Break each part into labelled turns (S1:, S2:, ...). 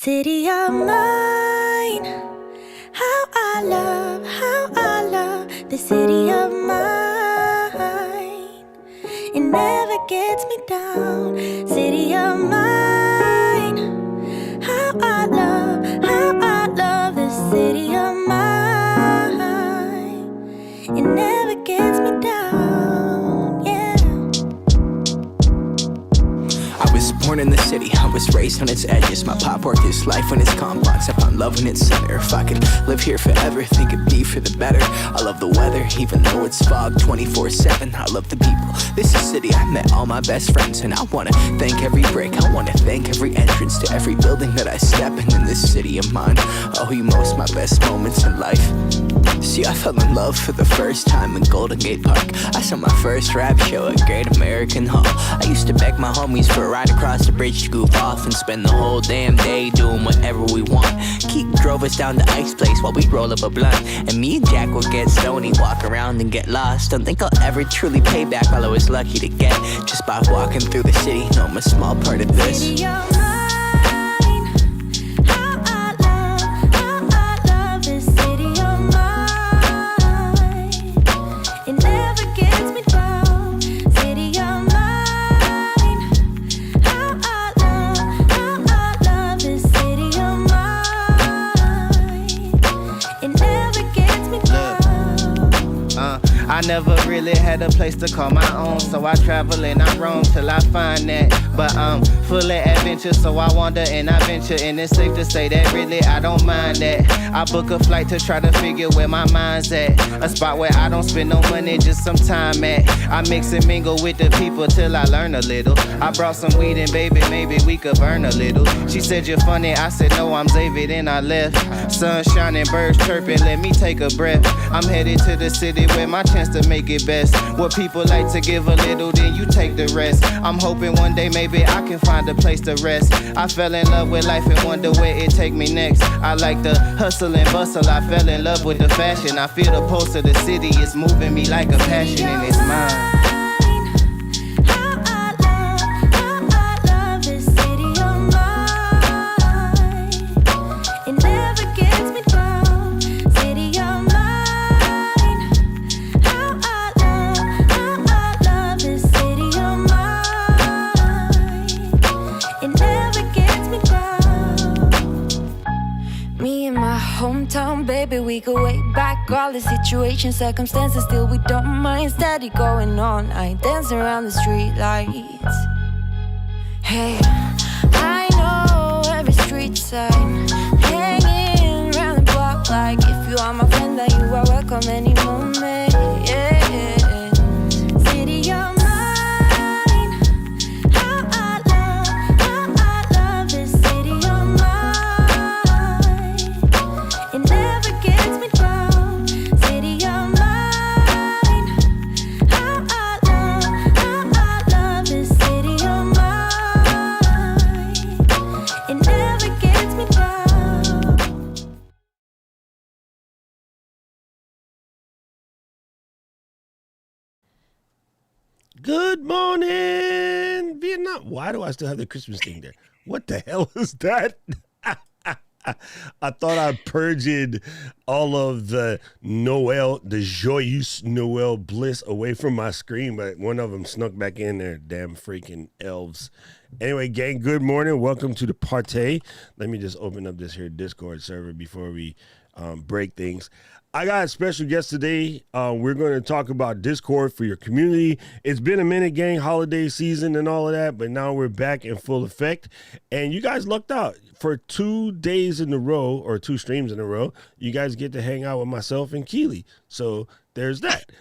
S1: City of mine, how I love the city of mine. It never gets me down. City of mine, how I love the city of mine. It never gets me down, yeah.
S2: I was born in the city, I was raised on its edges. My pop worked his life on its complex. I found love in its center. If I could live here forever, think it'd be for the better. I love the weather, even though it's fog 24/7. I love the people, this is city. I met all my best friends, and I wanna thank every brick. I wanna thank every entrance to every building that I step in this city of mine. I owe you most my best moments in life. See, I fell in love for the first time in Golden Gate Park. I saw my first rap show at Great American Hall. I used to beg my homies for a ride across the bridge to goof off and spend the whole damn day doing whatever we want. Keith drove us down to Ike's place while we'd roll up a blunt, and me and Jack would get stoned, walk around and get lost. Don't think I'll ever truly pay back all I was lucky to get just by walking through the city. No, I'm a small part of this.
S1: City of mine, how I love this city of mine. It never gets me down. City of mine, how I love this city of mine. It never gets me down.
S3: I never really had a place to call my own, so I travel and I roam till I find that. But I'm full of adventure, so I wander and I venture, and it's safe to say that really I don't mind that. I book a flight to try to figure where my mind's at, a spot where I don't spend no money, just some time at. I mix and mingle with the people till I learn a little. I brought some weed and baby, maybe we could burn a little. She said you're funny, I said no, I'm Xavier, then I left. Sun shining, birds chirping, let me take a breath. I'm headed to the city where my chance to make it best. What people like to give a little, then you take the rest. I'm hoping one day maybe I can find a place to rest. I fell in love with life and wonder where it take me next. I like the hustle and bustle, I fell in love with the fashion. I feel the pulse of the city, it's moving me like a passion and it's mine.
S1: How I love this city of mine. It never gets me down. City of mine. How I love this city of mine. It never gets me down. Me and my hometown, baby, we go way back. All the situations, circumstances, still we don't mind. Steady going on, I dance around the street lights. Hey, I know every street sign, hanging around the block. Like if you are my friend, then you are welcome any moment. Yeah. City of mine, how I love this city of mine. It never gets me down. City of mine, how I love this city of mine. It never gets me down.
S4: Good morning, Vietnam. Why do I still have the Christmas thing there? What the hell is that? I thought I purged all of the joyous Noel bliss away from my screen, but one of them snuck back in there. Damn freaking elves. Anyway, gang, good morning. Welcome to the party. Let me just open up this here Discord server before we break things. I got a special guest today. We're going to talk about Discord for your community. It's been a minute, gang, holiday season and all of that, but now we're back in full effect. And you guys lucked out. For 2 days in a row, or 2 streams in a row, you guys get to hang out with myself and Keely. So there's that.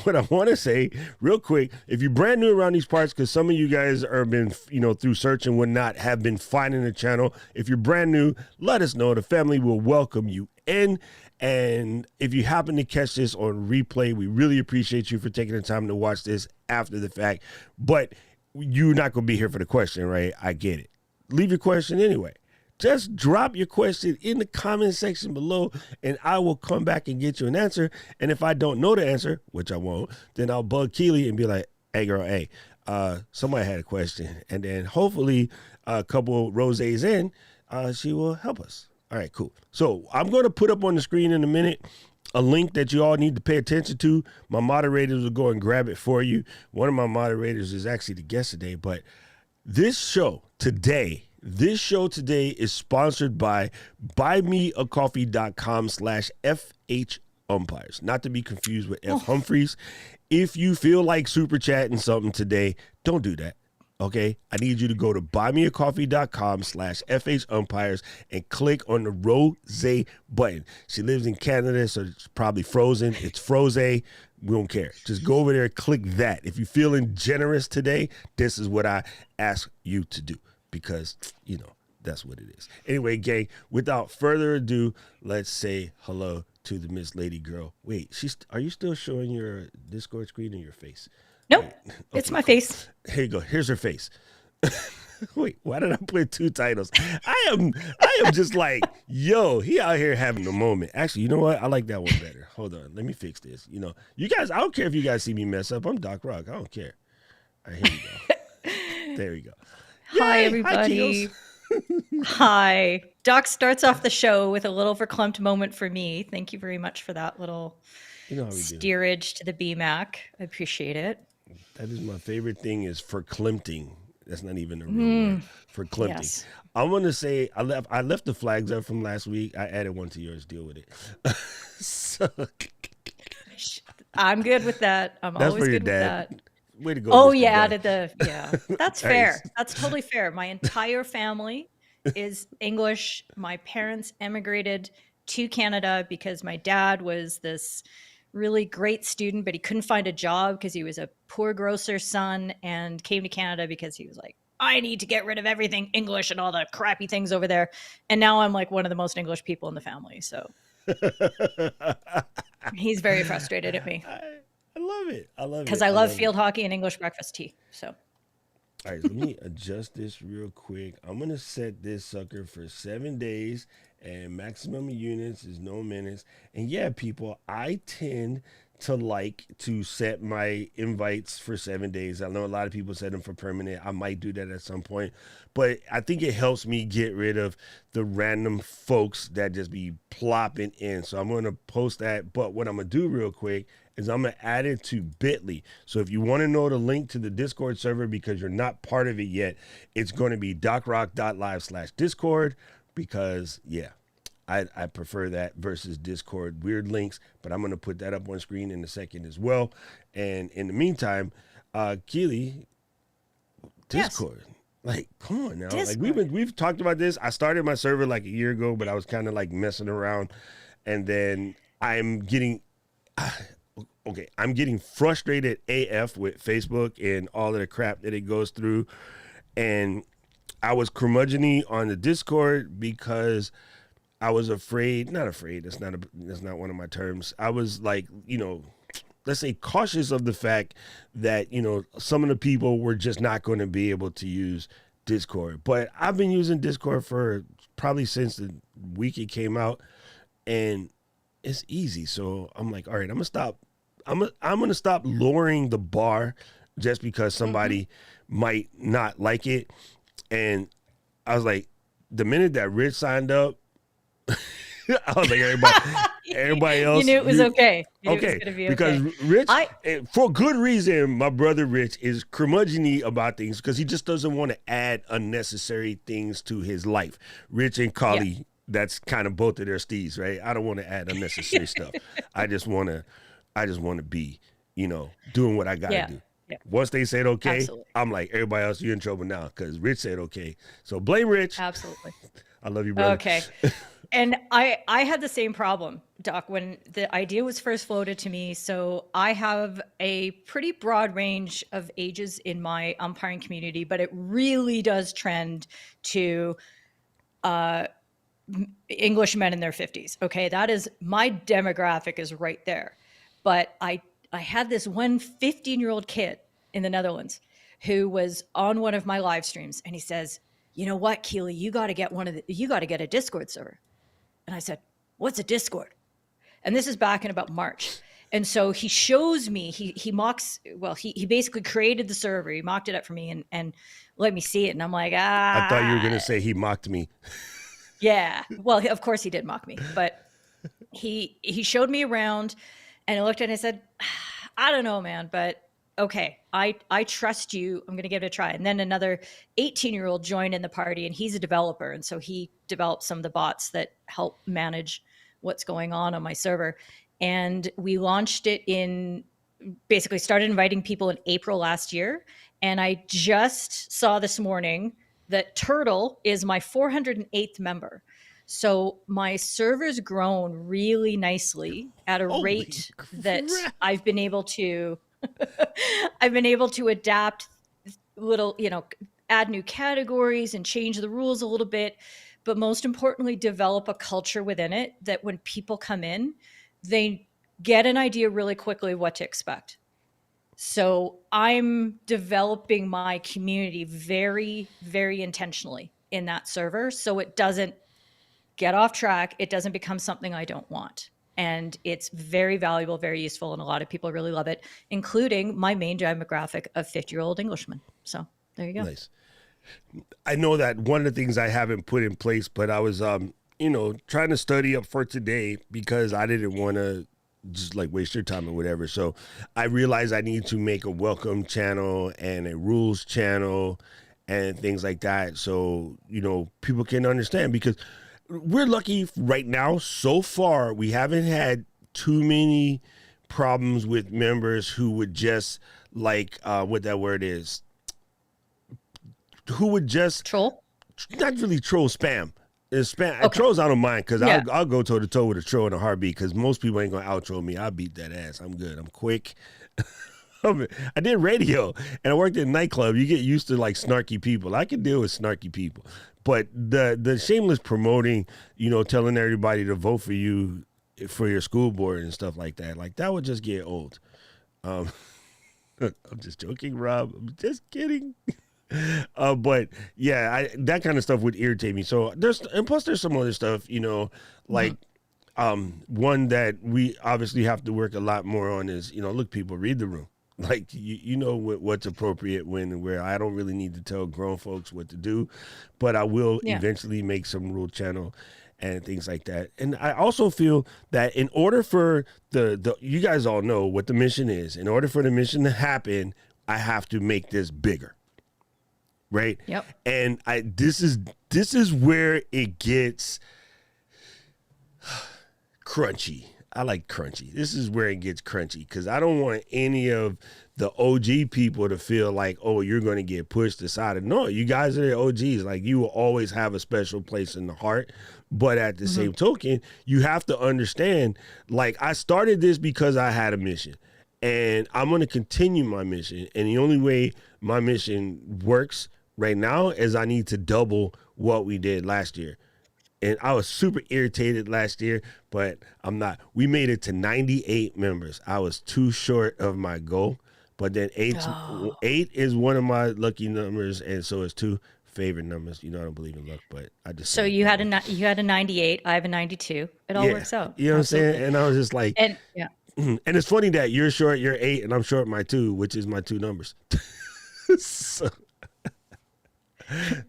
S4: What I want to say real quick, if you're brand new around these parts, because some of you guys are been, through search and whatnot, have been finding the channel. If you're brand new, let us know. The family will welcome you in. And if you happen to catch this on replay, we really appreciate you for taking the time to watch this after the fact. But you're not going to be here for the question, right? I get it. Leave your question anyway. Just drop your question in the comment section below, and I will come back and get you an answer. And if I don't know the answer, which I won't, then I'll bug Keely and be like, hey, girl, hey, somebody had a question. And then hopefully a couple rosés in, she will help us. All right, cool. So I'm going to put up on the screen in a minute a link that you all need to pay attention to. My moderators will go and grab it for you. One of my moderators is actually the guest today, but this show today is sponsored by buymeacoffee.com/FHumpires, not to be confused with F Humphreys. If you feel like super chatting something today, don't do that. Okay, I need you to go to buymeacoffee.com/FHumpires and click on the Rose button. She lives in Canada, so it's probably frozen. It's Froze. We don't care. Just go over there and click that. If you're feeling generous today, this is what I ask you to do because, you know, that's what it is. Anyway, gang, without further ado, let's say hello to the Miss Lady Girl. Wait, are you still showing your Discord screen or your face?
S5: Nope,
S4: Okay,
S5: it's my
S4: cool.
S5: face.
S4: Here you go. Here's her face. Wait, why did I put two titles? I am just like, yo, he out here having a moment. Actually, you know what? I like that one better. Hold on. Let me fix this. You know, you guys, I don't care if you guys see me mess up. I'm Doc Rock. I don't care. All right, here we go. There we go.
S5: Hi,
S4: Yay!
S5: everybody.
S4: Keels.
S5: Hi. Doc starts off the show with a little verklempt moment for me. Thank you very much for that little
S4: You know how we do.
S5: steerage to the BMAC. I appreciate it.
S4: That is my favorite thing is verklimpting. That's not even a real word. Verklimpting.
S5: Yes.
S4: I want to say I left the flags up from last week. I added one to yours. Deal with it. So,
S5: I'm good with that. I'm
S4: that's
S5: always
S4: for your
S5: good with
S4: dad.
S5: that.
S4: Way to go.
S5: Oh,
S4: Mr.
S5: you
S4: Dunn.
S5: added that's
S4: Nice.
S5: fair. That's totally fair. My entire family is English. My parents emigrated to Canada because my dad was this really great student, but he couldn't find a job because he was a poor grocer's son and came to Canada because he was like, I need to get rid of everything English and all the crappy things over there. And now I'm like one of the most English people in the family. So he's very frustrated at me
S4: I love it. I love it.
S5: because I love
S4: it.
S5: field hockey and English breakfast tea. So
S4: All right, let me adjust this real quick. I'm going to set this sucker for 7 days, and maximum units is no minutes. And yeah, people, I tend to like to set my invites for 7 days. I know a lot of people set them for permanent. I might do that at some point, but I think it helps me get rid of the random folks that just be plopping in. So I'm going to post that. But what I'm going to do real quick is I'm going to add it to Bitly. So if you want to know the link to the Discord server because you're not part of it yet, it's going to be docrock.live/Discord because, yeah, I prefer that versus Discord weird links, but I'm going to put that up on screen in a second as well. And in the meantime, Keely, Discord. Yes. Like, come on now.
S5: Discord.
S4: Like we've talked about this. I started my server like a year ago, but I was kind of like messing around. And then I'm getting frustrated AF with Facebook and all of the crap that it goes through. And I was curmudgeon-y on the Discord because I was not afraid. That's not one of my terms. I was like, let's say cautious of the fact that, some of the people were just not going to be able to use Discord. But I've been using Discord for probably since the week it came out, and it's easy. So I'm like, all right, I'm going to stop. I'm going to stop lowering the bar just because somebody might not like it. And I was like, the minute that Rich signed up, I was like, everybody else.
S5: You knew it was okay. You knew
S4: Okay,
S5: it was gonna be
S4: because
S5: okay.
S4: Rich, for good reason, my brother Rich is curmudgeon-y about things because he just doesn't want to add unnecessary things to his life. Rich and Kali, that's kind of both of their steeds, right? I don't want to add unnecessary stuff. I just want to be, doing what I got to do.
S5: Yeah.
S4: Once they said okay,
S5: Absolutely.
S4: I'm like, everybody else, you're in trouble now because Rich said okay. So blame Rich.
S5: Absolutely.
S4: I love you, brother.
S5: Okay. And I had the same problem, Doc, when the idea was first floated to me. So I have a pretty broad range of ages in my umpiring community, but it really does trend to English men in their 50s. Okay, that is my demographic is right there. But I had this one 15-year-old kid in the Netherlands who was on one of my live streams, and he says, "You know what, Keely, you got to get a Discord server." And I said, "What's a Discord?" And this is back in about March. And so he shows me, he mocks, well, he basically created the server. He mocked it up for me and let me see it. And I'm like,
S4: I thought you were going to say he mocked me.
S5: Yeah. Well, of course he did mock me, but he showed me around, and I looked at it and I said, I don't know, man, but okay, I trust you. I'm going to give it a try. And then another 18-year-old joined in the party, and he's a developer. And so he developed some of the bots that help manage what's going on my server. And we launched it basically started inviting people in April last year. And I just saw this morning that Turtle is my 408th member. So my server's grown really nicely at a
S4: Holy
S5: rate that
S4: crap.
S5: I've been able to I've been able to adapt little, add new categories and change the rules a little bit, but most importantly, develop a culture within it that when people come in, they get an idea really quickly of what to expect. So I'm developing my community very, very intentionally in that server so it doesn't get off track. It doesn't become something I don't want. And it's very valuable, very useful, and a lot of people really love it, including my main demographic of 50-year-old Englishmen. So there you go.
S4: Nice. I know that one of the things I haven't put in place, but I was, trying to study up for today because I didn't want to just like waste your time or whatever. So I realized I need to make a welcome channel and a rules channel and things like that. So, people can understand, because we're lucky right now. So far, we haven't had too many problems with members who would just what that word is, who would just
S5: Troll?
S4: not really troll, spam. It's spam.
S5: Okay.
S4: Trolls I don't mind, because
S5: Yeah.
S4: I'll go toe to toe with a troll in a heartbeat, because most people ain't gonna outtroll me. I'll beat that ass. I'm good. I'm quick. I did radio and I worked in a nightclub. You get used to like snarky people. I can deal with snarky people, but the shameless promoting, telling everybody to vote for you for your school board and stuff like that would just get old. I'm just joking, Rob. I'm just kidding. But yeah, that kind of stuff would irritate me. So there's some other stuff, like one that we obviously have to work a lot more on is, look, people, read the room. Like, what's appropriate when and where. I don't really need to tell grown folks what to do, but I will eventually make some rule channel and things like that. And I also feel that in order for the you guys all know what the mission is. In order for the mission to happen, I have to make this bigger. Right?
S5: Yep.
S4: And this is where it gets crunchy. I like crunchy. This is where it gets crunchy, because I don't want any of the OG people to feel like, oh, you're going to get pushed aside. No, you guys are the OGs. Like, you will always have a special place in the heart. But at the same token, you have to understand, like, I started this because I had a mission, and I'm going to continue my mission. And the only way my mission works right now is I need to double what we did last year. And I was super irritated last year, but I'm not. We made it to 98 members. I was too short of my goal, but then eight is one of my lucky numbers, and so is two favorite numbers. I don't believe in luck, but I just.
S5: So you had a 98. I have a 92. It all works out.
S4: You know what I'm saying? And I was just like,
S5: And yeah.
S4: and it's funny that you're short, you're 8, and I'm short my 2, which is my 2 numbers. So,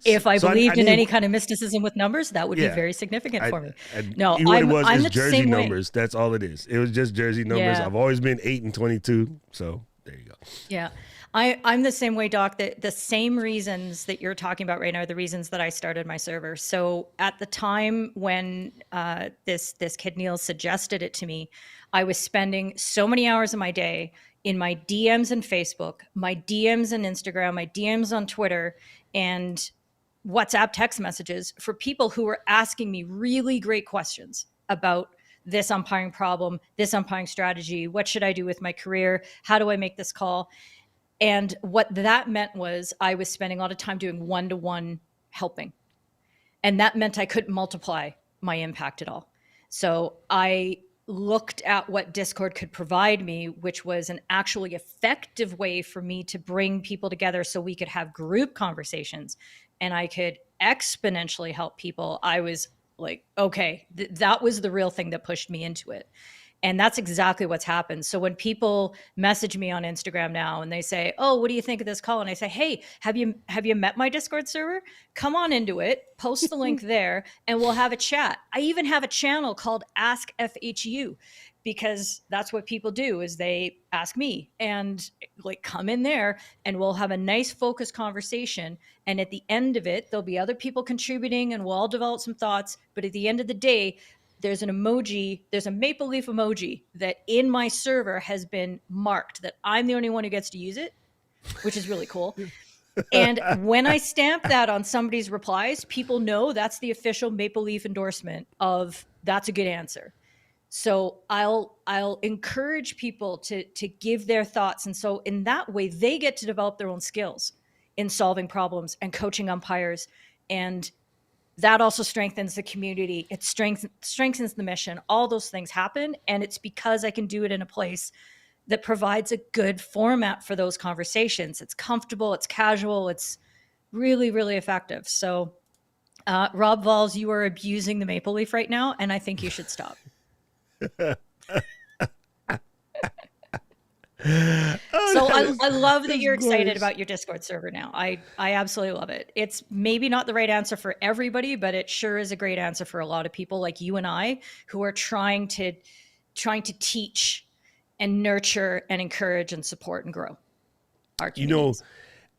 S5: If I
S4: so
S5: believed in
S4: need-
S5: any kind of mysticism with numbers, that would be very significant for me. No,
S4: what it was
S5: I'm
S4: is
S5: the
S4: jersey
S5: same way.
S4: numbers. That's all it is. It was just jersey numbers.
S5: Yeah.
S4: I've always been 8 and 22. So there you go.
S5: Yeah. I'm the same way, Doc. The same reasons that you're talking about right now are the reasons that I started my server. So at the time when this kid Neil suggested it to me, I was spending so many hours of my day in my DMs on Facebook, my DMs on Instagram, my DMs on Twitter, and WhatsApp text messages for people who were asking me really great questions about this umpiring problem, this umpiring strategy, what should I do with my career, how do I make this call? And what that meant was I was spending a lot of time doing one-to-one helping. And that meant I couldn't multiply my impact at all. So I looked at what Discord could provide me, which was an actually effective way for me to bring people together so we could have group conversations and I could exponentially help people. I was like, okay, that was the real thing that pushed me into it. And that's exactly what's happened. So when people message me on Instagram now and they say, "Oh, what do you think of this call?" And I say, "Hey, have you met my Discord server? Come on into it, post the link there, and we'll have a chat." I even have a channel called Ask FHU because that's what people do is they ask me, and like come in there and we'll have a nice focused conversation, and at the end of it there'll be other people contributing and we'll all develop some thoughts, but at the end of the day there's an emoji, there's a maple leaf emoji that in my server has been marked that I'm the only one who gets to use it, which is really cool. And when I stamp that on somebody's replies, people know that's the official maple leaf endorsement of that's a good answer. So I'll encourage people to give their thoughts. And so in that way, they get to develop their own skills in solving problems and coaching umpires. And that also strengthens the community. It strengthens the mission. All those things happen. And it's because I can do it in a place that provides a good format for those conversations. It's comfortable, it's casual, it's really, really effective. So Rob Valls, you are abusing the maple leaf right now, and I think you should stop. So I love that you're excited about your Discord server now. I absolutely love it. It's maybe not the right answer for everybody, but it sure is a great answer for a lot of people like you and I who are trying to teach and nurture and encourage and support and grow our communities.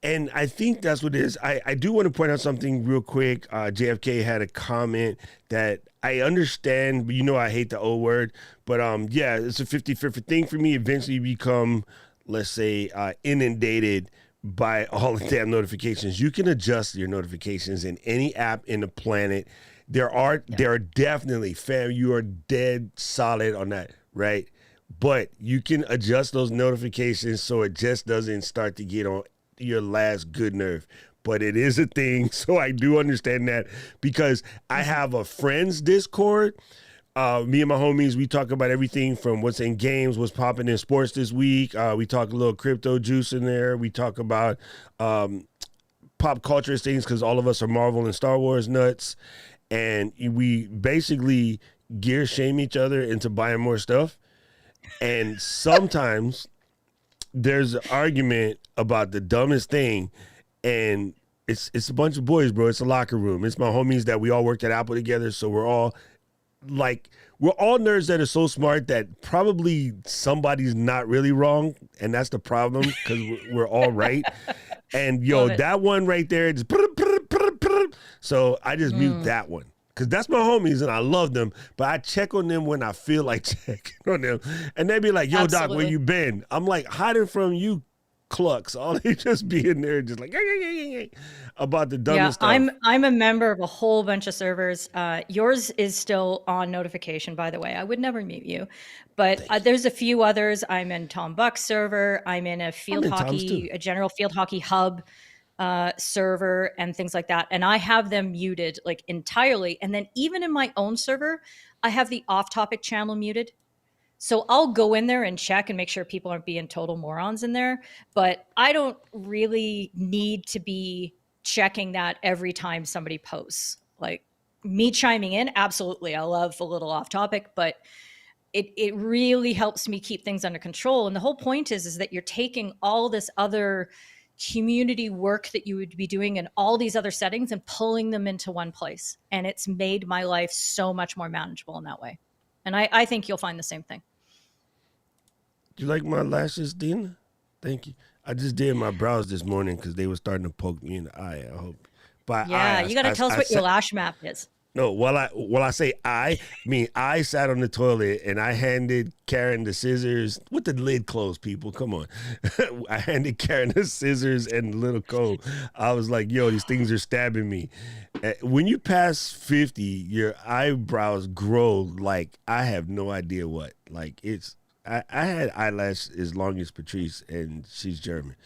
S4: And I think that's what it is. I do want to point out something real quick. JFK had a comment that I understand, but I hate the O word. But yeah, it's a 50-50 thing for me. Eventually become, let's say, inundated by all the damn notifications. You can adjust your notifications in any app in the planet. There are definitely, fam, you are dead solid on that, right? But you can adjust those notifications so it just doesn't start to get on your last good nerve. But it is a thing, so I do understand that because I have a friends Discord. Me and my homies, we talk about everything from what's in games, what's popping in sports this week. We talk a little crypto juice in there. We talk about pop culture things because all of us are Marvel and Star Wars nuts. And we basically gear shame each other into buying more stuff. And sometimes there's an argument about the dumbest thing, and it's a bunch of boys, bro. It's a locker room. It's my homies that we all worked at Apple together, so we're all nerds that are so smart that probably somebody's not really wrong, and that's the problem because we're all right. And that one right there, just so I just mute that one. Because that's my homies, and I love them, but I check on them when I feel like checking on them. And they be like, yo, Absolutely. Doc, where you been? I'm like, hiding from you clucks. All they just be in there just like, about the dumbest stuff.
S5: I'm a member of a whole bunch of servers. Yours is still on notification, by the way. I would never mute you. But there's a few others. I'm in Tom Buck's server. I'm in a general field hockey hub server and things like that. And I have them muted like entirely. And then even in my own server, I have the off-topic channel muted. So I'll go in there and check and make sure people aren't being total morons in there. But I don't really need to be checking that every time somebody posts. Like me chiming in, absolutely. I love a little off-topic, but it really helps me keep things under control. And the whole point is that you're taking all this other community work that you would be doing in all these other settings and pulling them into one place. And it's made my life so much more manageable in that way. And I think you'll find the same thing.
S4: Do you like my lashes, Dina? Thank you. I just did my brows this morning because they were starting to poke me in the eye. I hope.
S5: You got to tell us what your lash map is.
S4: No, while I say I mean I sat on the toilet and I handed Karen the scissors with the lid closed, people. Come on. I handed Karen the scissors and the little comb. I was like, yo, these things are stabbing me. When you pass 50, your eyebrows grow like I have no idea what. Like I had eyelash as long as Patrice, and she's German.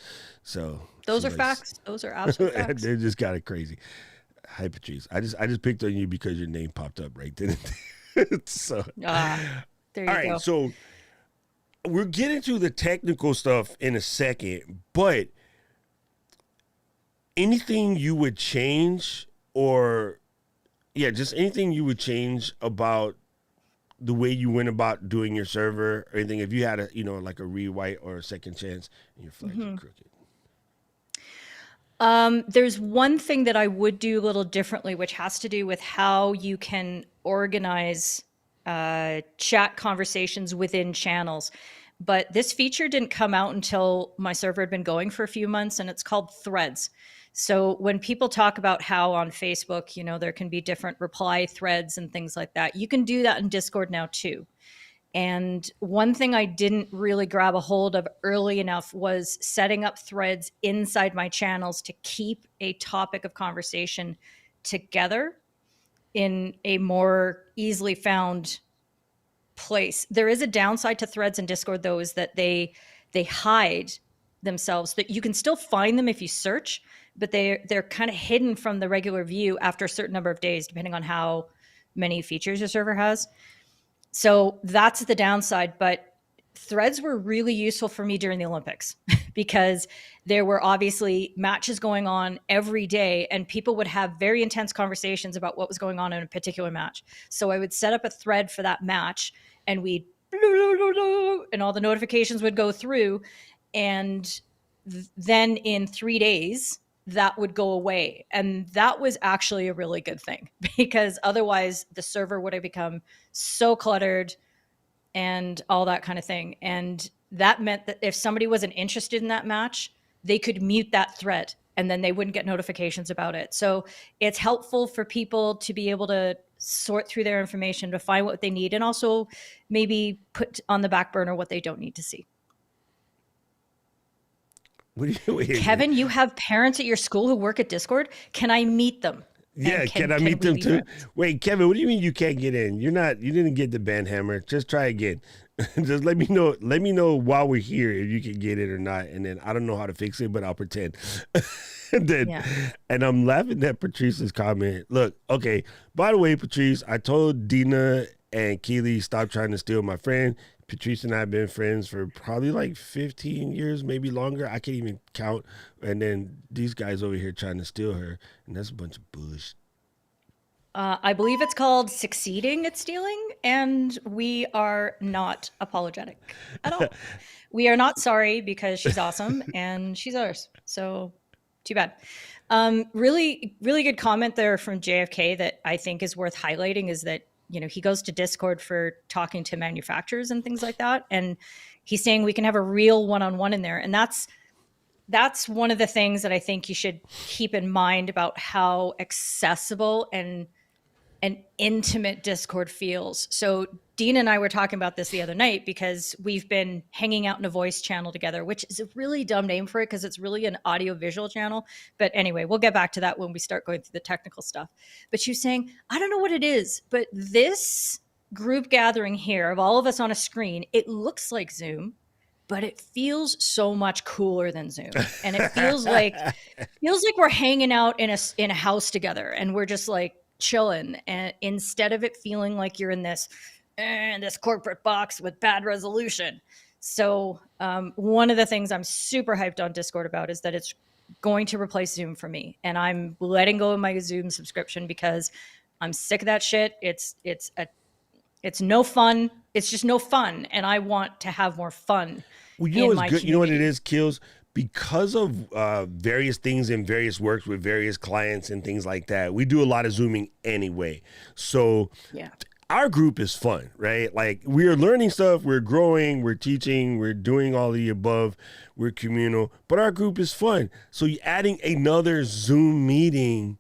S4: So
S5: those are facts. Those are absolute facts.
S4: They're just kind of crazy. Hi, Patrice. I just picked on you because your name popped up right then. So,
S5: there you go.
S4: All right, so we're getting to the technical stuff in a second, but anything you would change just anything you would change about the way you went about doing your server or anything? If you had a, like a rewrite or a second chance and your flags are crooked.
S5: There's one thing that I would do a little differently, which has to do with how you can organize chat conversations within channels. But this feature didn't come out until my server had been going for a few months, and it's called Threads. So when people talk about how on Facebook, there can be different reply threads and things like that, you can do that in Discord now too. And one thing I didn't really grab a hold of early enough was setting up threads inside my channels to keep a topic of conversation together in a more easily found place. There is a downside to threads in Discord, though, is that they hide themselves. That you can still find them if you search, but they're kind of hidden from the regular view after a certain number of days, depending on how many features your server has. So that's the downside. But threads were really useful for me during the Olympics because there were obviously matches going on every day and people would have very intense conversations about what was going on in a particular match. So I would set up a thread for that match and and all the notifications would go through. And then in 3 days, that would go away. And that was actually a really good thing because otherwise the server would have become so cluttered and all that kind of thing. And that meant that if somebody wasn't interested in that match, they could mute that thread and then they wouldn't get notifications about it. So it's helpful for people to be able to sort through their information to find what they need and also maybe put on the back burner what they don't need to see. Kevin, you have parents at your school who work at Discord. Can I meet them?
S4: Yeah, can I meet them too? Friends? Wait, Kevin, what do you mean you can't get in? You didn't get the band hammer. Just try again. Just let me know. Let me know while we're here if you can get it or not. And then I don't know how to fix it, but I'll pretend. And I'm laughing at Patrice's comment. Look, okay. By the way, Patrice, I told Dina and Keely stop trying to steal my friend. Patrice and I have been friends for probably like 15 years, maybe longer. I can't even count. And then these guys over here trying to steal her. And that's a bunch of bullshit.
S5: I believe it's called succeeding at stealing. And we are not apologetic at all. We are not sorry because she's awesome and she's ours. So too bad. Really, really good comment there from JFK that I think is worth highlighting is that he goes to Discord for talking to manufacturers and things like that. And he's saying we can have a real one-on-one in there. And that's one of the things that I think you should keep in mind about how accessible and intimate Discord feels. So Dean and I were talking about this the other night because we've been hanging out in a voice channel together, which is a really dumb name for it because it's really an audio visual channel. But anyway, we'll get back to that when we start going through the technical stuff. But she was saying, I don't know what it is, but this group gathering here of all of us on a screen, it looks like Zoom, but it feels so much cooler than Zoom. And it feels like we're hanging out in a house together and we're just like chilling. And instead of it feeling like you're in this corporate box with bad resolution. So one of the things I'm super hyped on Discord about is that it's going to replace Zoom for me. And I'm letting go of my Zoom subscription because I'm sick of that shit. It's no fun. It's just no fun. And I want to have more fun.
S4: Well, you know what's good? You know what it is, Kills? Because of various things in various works with various clients and things like that, we do a lot of Zooming anyway. So yeah. Our group is fun, right? Like we are learning stuff, we're growing, we're teaching, we're doing all the above, we're communal, but our group is fun. So adding another Zoom meeting,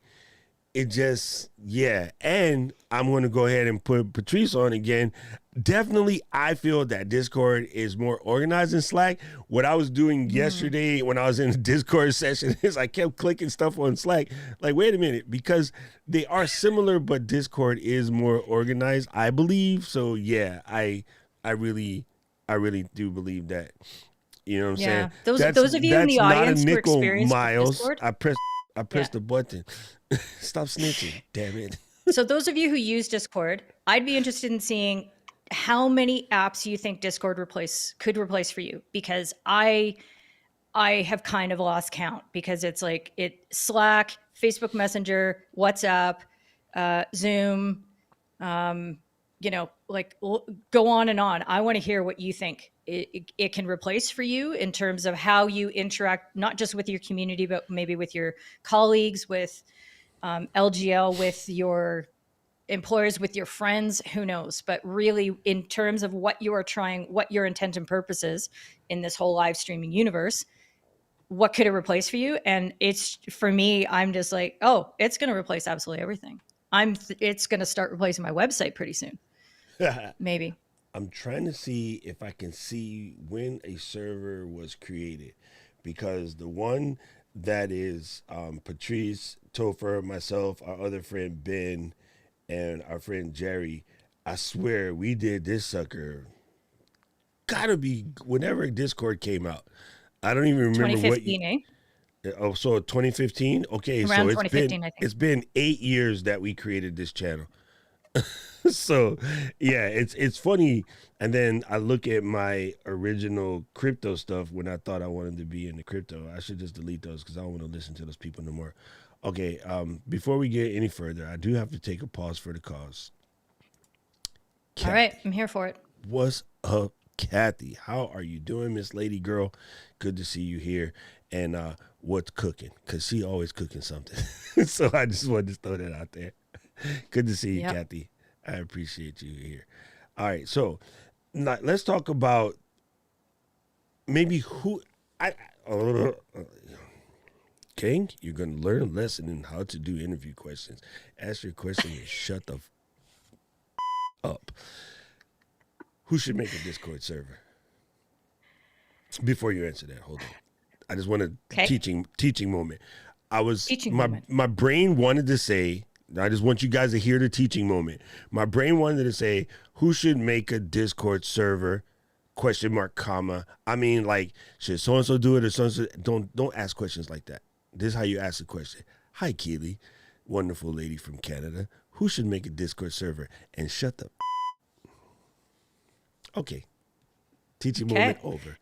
S4: it just, yeah. And I'm going to go ahead and put Patrice on again. Definitely, I feel that Discord is more organized than Slack. What I was doing yesterday when I was in a Discord session is I kept clicking stuff on Slack. Like, wait a minute, because they are similar, but Discord is more organized, I believe. So yeah, I really do believe that. You know what I'm saying?
S5: Those of you in the audience who experienced Discord,
S4: I pressed the button. Stop snitching, damn it.
S5: So those of you who use Discord, I'd be interested in seeing how many apps you think Discord could replace for you, because I have kind of lost count because it's like Slack, Facebook Messenger, WhatsApp, Zoom, like go on and on. I want to hear what you think it can replace for you in terms of how you interact, not just with your community, but maybe with your colleagues, with LGL, with your employers, with your friends, who knows? But really, in terms of what you are trying, what your intent and purpose is in this whole live streaming universe, what could it replace for you? And it's, for me, I'm just like, oh, it's going to replace absolutely everything. It's going to start replacing my website pretty soon. Maybe.
S4: I'm trying to see if I can see when a server was created, because the one that is Patrice, Topher, myself, our other friend Ben, and our friend Jerry, I swear we did this sucker. Gotta be whenever Discord came out. I don't even remember
S5: 2015, eh?
S4: Oh, so 2015. Okay,
S5: Around
S4: so
S5: 2015, I think.
S4: it's been 8 years that we created this channel. So yeah, it's funny. And then I look at my original crypto stuff when I thought I wanted to be into crypto. I should just delete those because I don't want to listen to those people no more. Okay, before we get any further, I do have to take a pause for the cause.
S5: All right, I'm here for it.
S4: What's up, Kathy? How are you doing, Miss Lady Girl? Good to see you here. And what's cooking? Because she always cooking something. So I just wanted to throw that out there. Good to see you,
S5: Yep.
S4: Kathy. I appreciate you here. All right, so now let's talk about maybe who King, you're going to learn a lesson in how to do interview questions. Ask your question and shut the up. Who should make a Discord server? Before you answer that, hold on. I just want a
S5: Okay.
S4: teaching moment.
S5: Teaching moment.
S4: My brain wanted to say, I just want you guys to hear the teaching moment. My brain wanted to say, who should make a Discord server? Question mark, comma. I mean, like, should so and so do it or so and so? Don't ask questions like that. This is how you ask a question. Hi, Keely, wonderful lady from Canada. Who should make a Discord server? And shut the. Okay. Teaching moment over.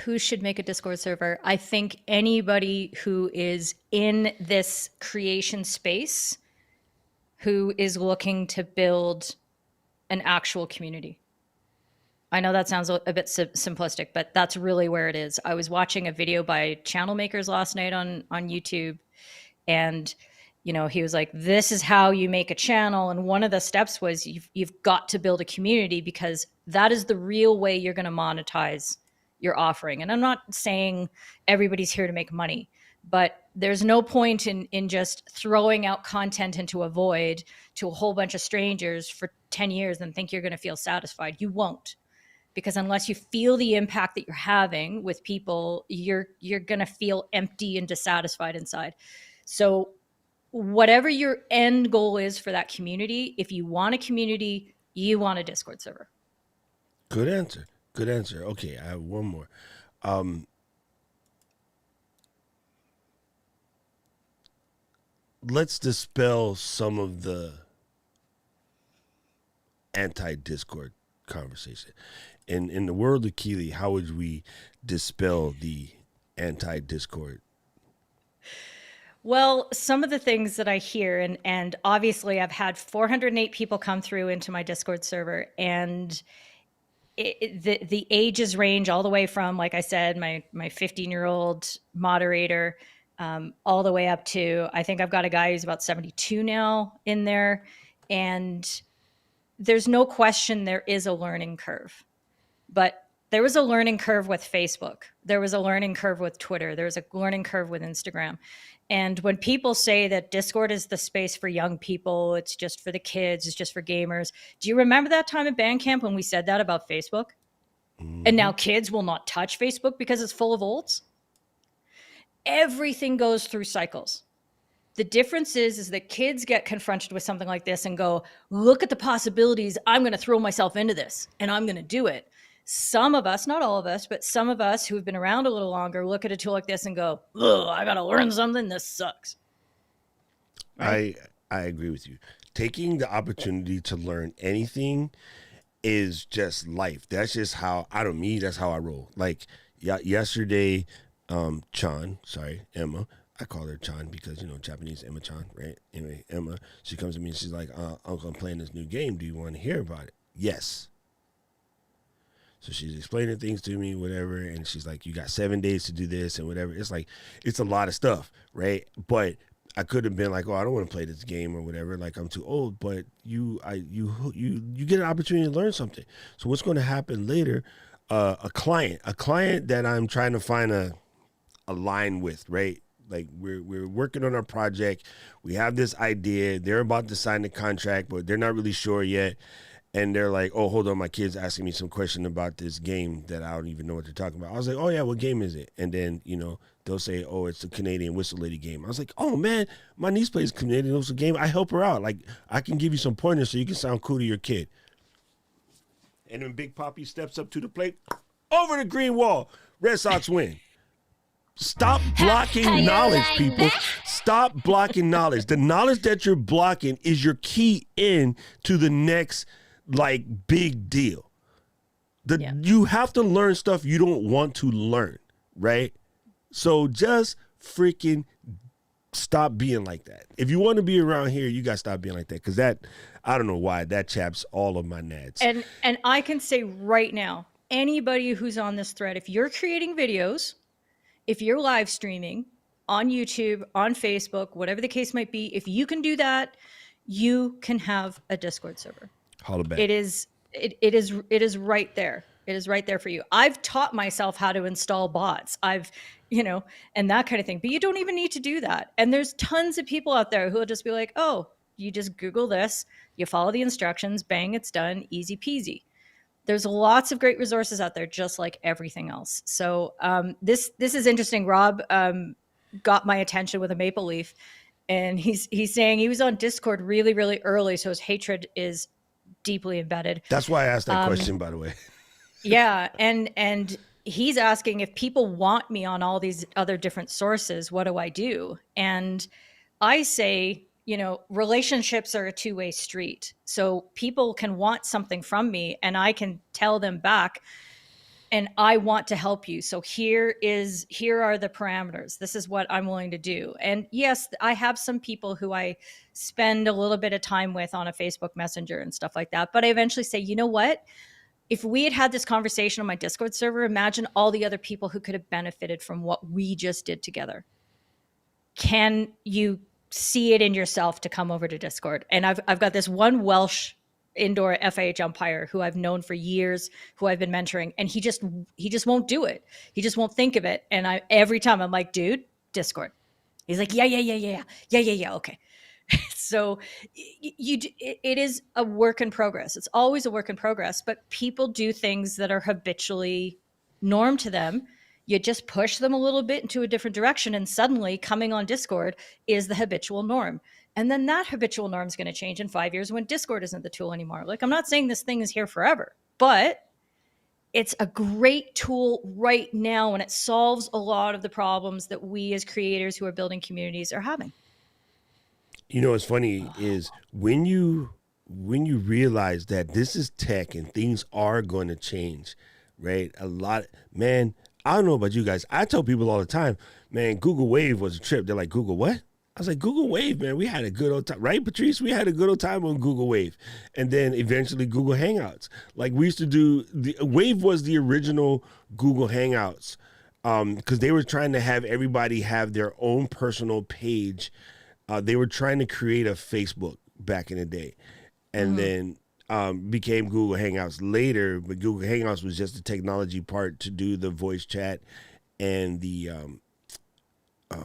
S5: Who should make a Discord server? I think anybody who is in this creation space who is looking to build an actual community. I know that sounds a bit simplistic, but that's really where it is. I was watching a video by channel makers last night on YouTube, and he was like, this is how you make a channel. And one of the steps was you've got to build a community, because that is the real way you're going to monetize your offering. And I'm not saying everybody's here to make money, but there's no point in just throwing out content into a void to a whole bunch of strangers for 10 years and think you're going to feel satisfied. You won't, because unless you feel the impact that you're having with people, you're going to feel empty and dissatisfied inside. So whatever your end goal is for that community, if you want a community, you want a Discord server.
S4: Good answer. Good answer. Okay, I have one more. Let's dispel some of the anti-Discord conversation. In the world of Keely, how would we dispel the anti-Discord?
S5: Well, some of the things that I hear, and obviously I've had 408 people come through into my Discord server, and the ages range all the way from, like I said, my 15-year-old moderator, all the way up to, I think I've got a guy who's about 72 now in there. And there's no question there is a learning curve. But there was a learning curve with Facebook. There was a learning curve with Twitter. There was a learning curve with Instagram. And when people say that Discord is the space for young people, it's just for the kids, it's just for gamers. Do you remember that time at Bandcamp when we said that about Facebook? Mm-hmm. And now kids will not touch Facebook because it's full of olds? Everything goes through cycles. The difference is that kids get confronted with something like this and go, look at the possibilities. I'm going to throw myself into this and I'm going to do it. Some of us, not all of us, but some of us who've been around a little longer look at a tool like this and go, ugh, I got to learn something. This sucks.
S4: Right? I agree with you. Taking the opportunity to learn anything is just life. That's just how, that's how I roll. Like yesterday, Emma, I call her Chan because, Japanese Emma Chan, right? Anyway, Emma, she comes to me and she's like, Uncle, I'm playing this new game. Do you want to hear about it? Yes. So she's explaining things to me, whatever, and she's like, you got 7 days to do this and whatever. It's like, it's a lot of stuff, right? But I could have been like, oh, I don't want to play this game or whatever. Like, I'm too old. But you get an opportunity to learn something. So what's going to happen later? A client that I'm trying to find a line with, right? Like we're working on our project. We have this idea. They're about to sign the contract, but they're not really sure yet. And they're like, oh, hold on, my kid's asking me some question about this game that I don't even know what they're talking about. I was like, oh, yeah, what game is it? And then, they'll say, oh, it's the Canadian Whistle Lady game. I was like, oh, man, my niece plays Canadian Whistle game. I help her out. Like, I can give you some pointers so you can sound cool to your kid. And then Big Papi steps up to the plate, over the green wall. Red Sox win. Stop blocking knowledge, people. Stop blocking knowledge. The knowledge that you're blocking is your key in to the next big deal. You have to learn stuff you don't want to learn, right? So just freaking stop being like that. If you want to be around here, you got to stop being like that, because that, I don't know why, that chaps all of my nads.
S5: And I can say right now, anybody who's on this thread, if you're creating videos, if you're live streaming on YouTube, on Facebook, whatever the case might be, if you can do that, you can have a Discord server.
S4: Holla back.
S5: It is right there. It is right there for you. I've taught myself how to install bots. And that kind of thing. But you don't even need to do that. And there's tons of people out there who will just be like, oh, you just Google this, you follow the instructions, bang, it's done, easy peasy. There's lots of great resources out there, just like everything else. So this is interesting. Rob got my attention with a maple leaf, and he's saying he was on Discord really, really early, so his hatred is deeply embedded.
S4: That's why I asked that question, by the way.
S5: Yeah, and he's asking, if people want me on all these other different sources, what do I do? And I say, relationships are a two-way street. So people can want something from me, and I can tell them back, and I want to help you. So here are the parameters. This is what I'm willing to do. And yes, I have some people who I spend a little bit of time with on a Facebook Messenger and stuff like that. But I eventually say, you know what? If we had this conversation on my Discord server, imagine all the other people who could have benefited from what we just did together. Can you see it in yourself to come over to Discord? And I've got this one Welsh indoor FIH umpire who I've known for years, who I've been mentoring, and he just won't do it. He just won't think of it. And every time I'm like, dude, Discord. He's like, yeah. Okay. So it is a work in progress. It's always a work in progress, but people do things that are habitually norm to them. You just push them a little bit into a different direction, and suddenly coming on Discord is the habitual norm. And then that habitual norm is going to change in 5 years when Discord isn't the tool anymore. Like, I'm not saying this thing is here forever, but it's a great tool right now, and it solves a lot of the problems that we as creators who are building communities are having.
S4: What's funny is when you realize that this is tech and things are going to change, right? Man, I don't know about you guys. I tell people all the time, man, Google Wave was a trip. They're like, Google what? I was like, Google Wave, man. We had a good old time. Right, Patrice? We had a good old time on Google Wave. And then eventually Google Hangouts. Like, we used to do, Wave was the original Google Hangouts, because they were trying to have everybody have their own personal page. They were trying to create a Facebook back in the day, and then became Google Hangouts later. But Google Hangouts was just the technology part to do the voice chat and the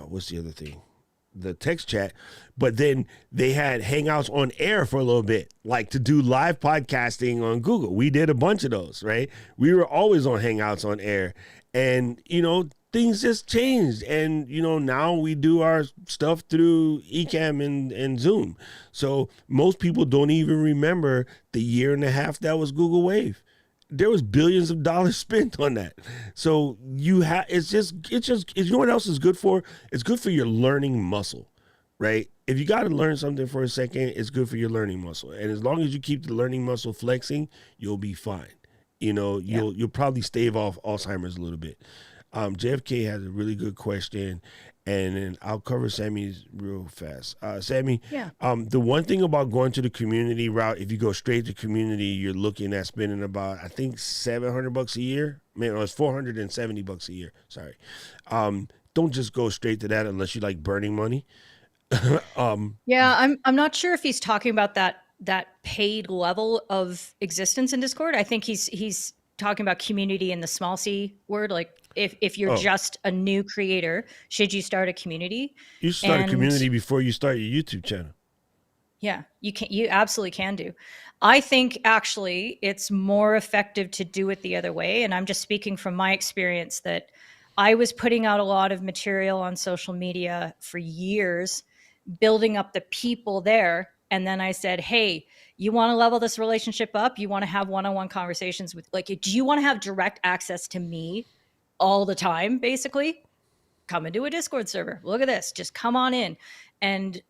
S4: what's the other thing? The text chat. But then they had Hangouts on air for a little bit, like to do live podcasting on Google. We did a bunch of those, right? We were always on Hangouts on air, and things just changed, and now we do our stuff through Ecamm and Zoom. So most people don't even remember the year and a half that was Google Wave. There was billions of dollars spent on that. So it's just you know what else is good for? It's good for your learning muscle, right? If you got to learn something for a second, it's good for your learning muscle, and as long as you keep the learning muscle flexing, you'll be fine. You'll probably stave off Alzheimer's a little bit. JFK has a really good question, and then I'll cover Sammy's real fast. Sammy,
S5: Yeah.
S4: the one thing about going to the community route, if you go straight to community, you're looking at spending about, I think, $700 a year. Man, it's $470 a year. Sorry. Don't just go straight to that unless you like burning money.
S5: Yeah, I'm not sure if he's talking about that paid level of existence in Discord. I think he's talking about community in the small c word. Like if you're
S4: Oh.
S5: just a new creator, should you start a community?
S4: You start a
S5: And-
S4: community before you start your YouTube channel.
S5: Yeah, you absolutely can do. I think actually it's more effective to do it the other way. And I'm just speaking from my experience that I was putting out a lot of material on social media for years, building up the people there. And then I said, hey, you want to level this relationship up? You want to have one-on-one conversations with, like, do you want to have direct access to me all the time, basically? Come into a Discord server. Look at this. Just come on in. And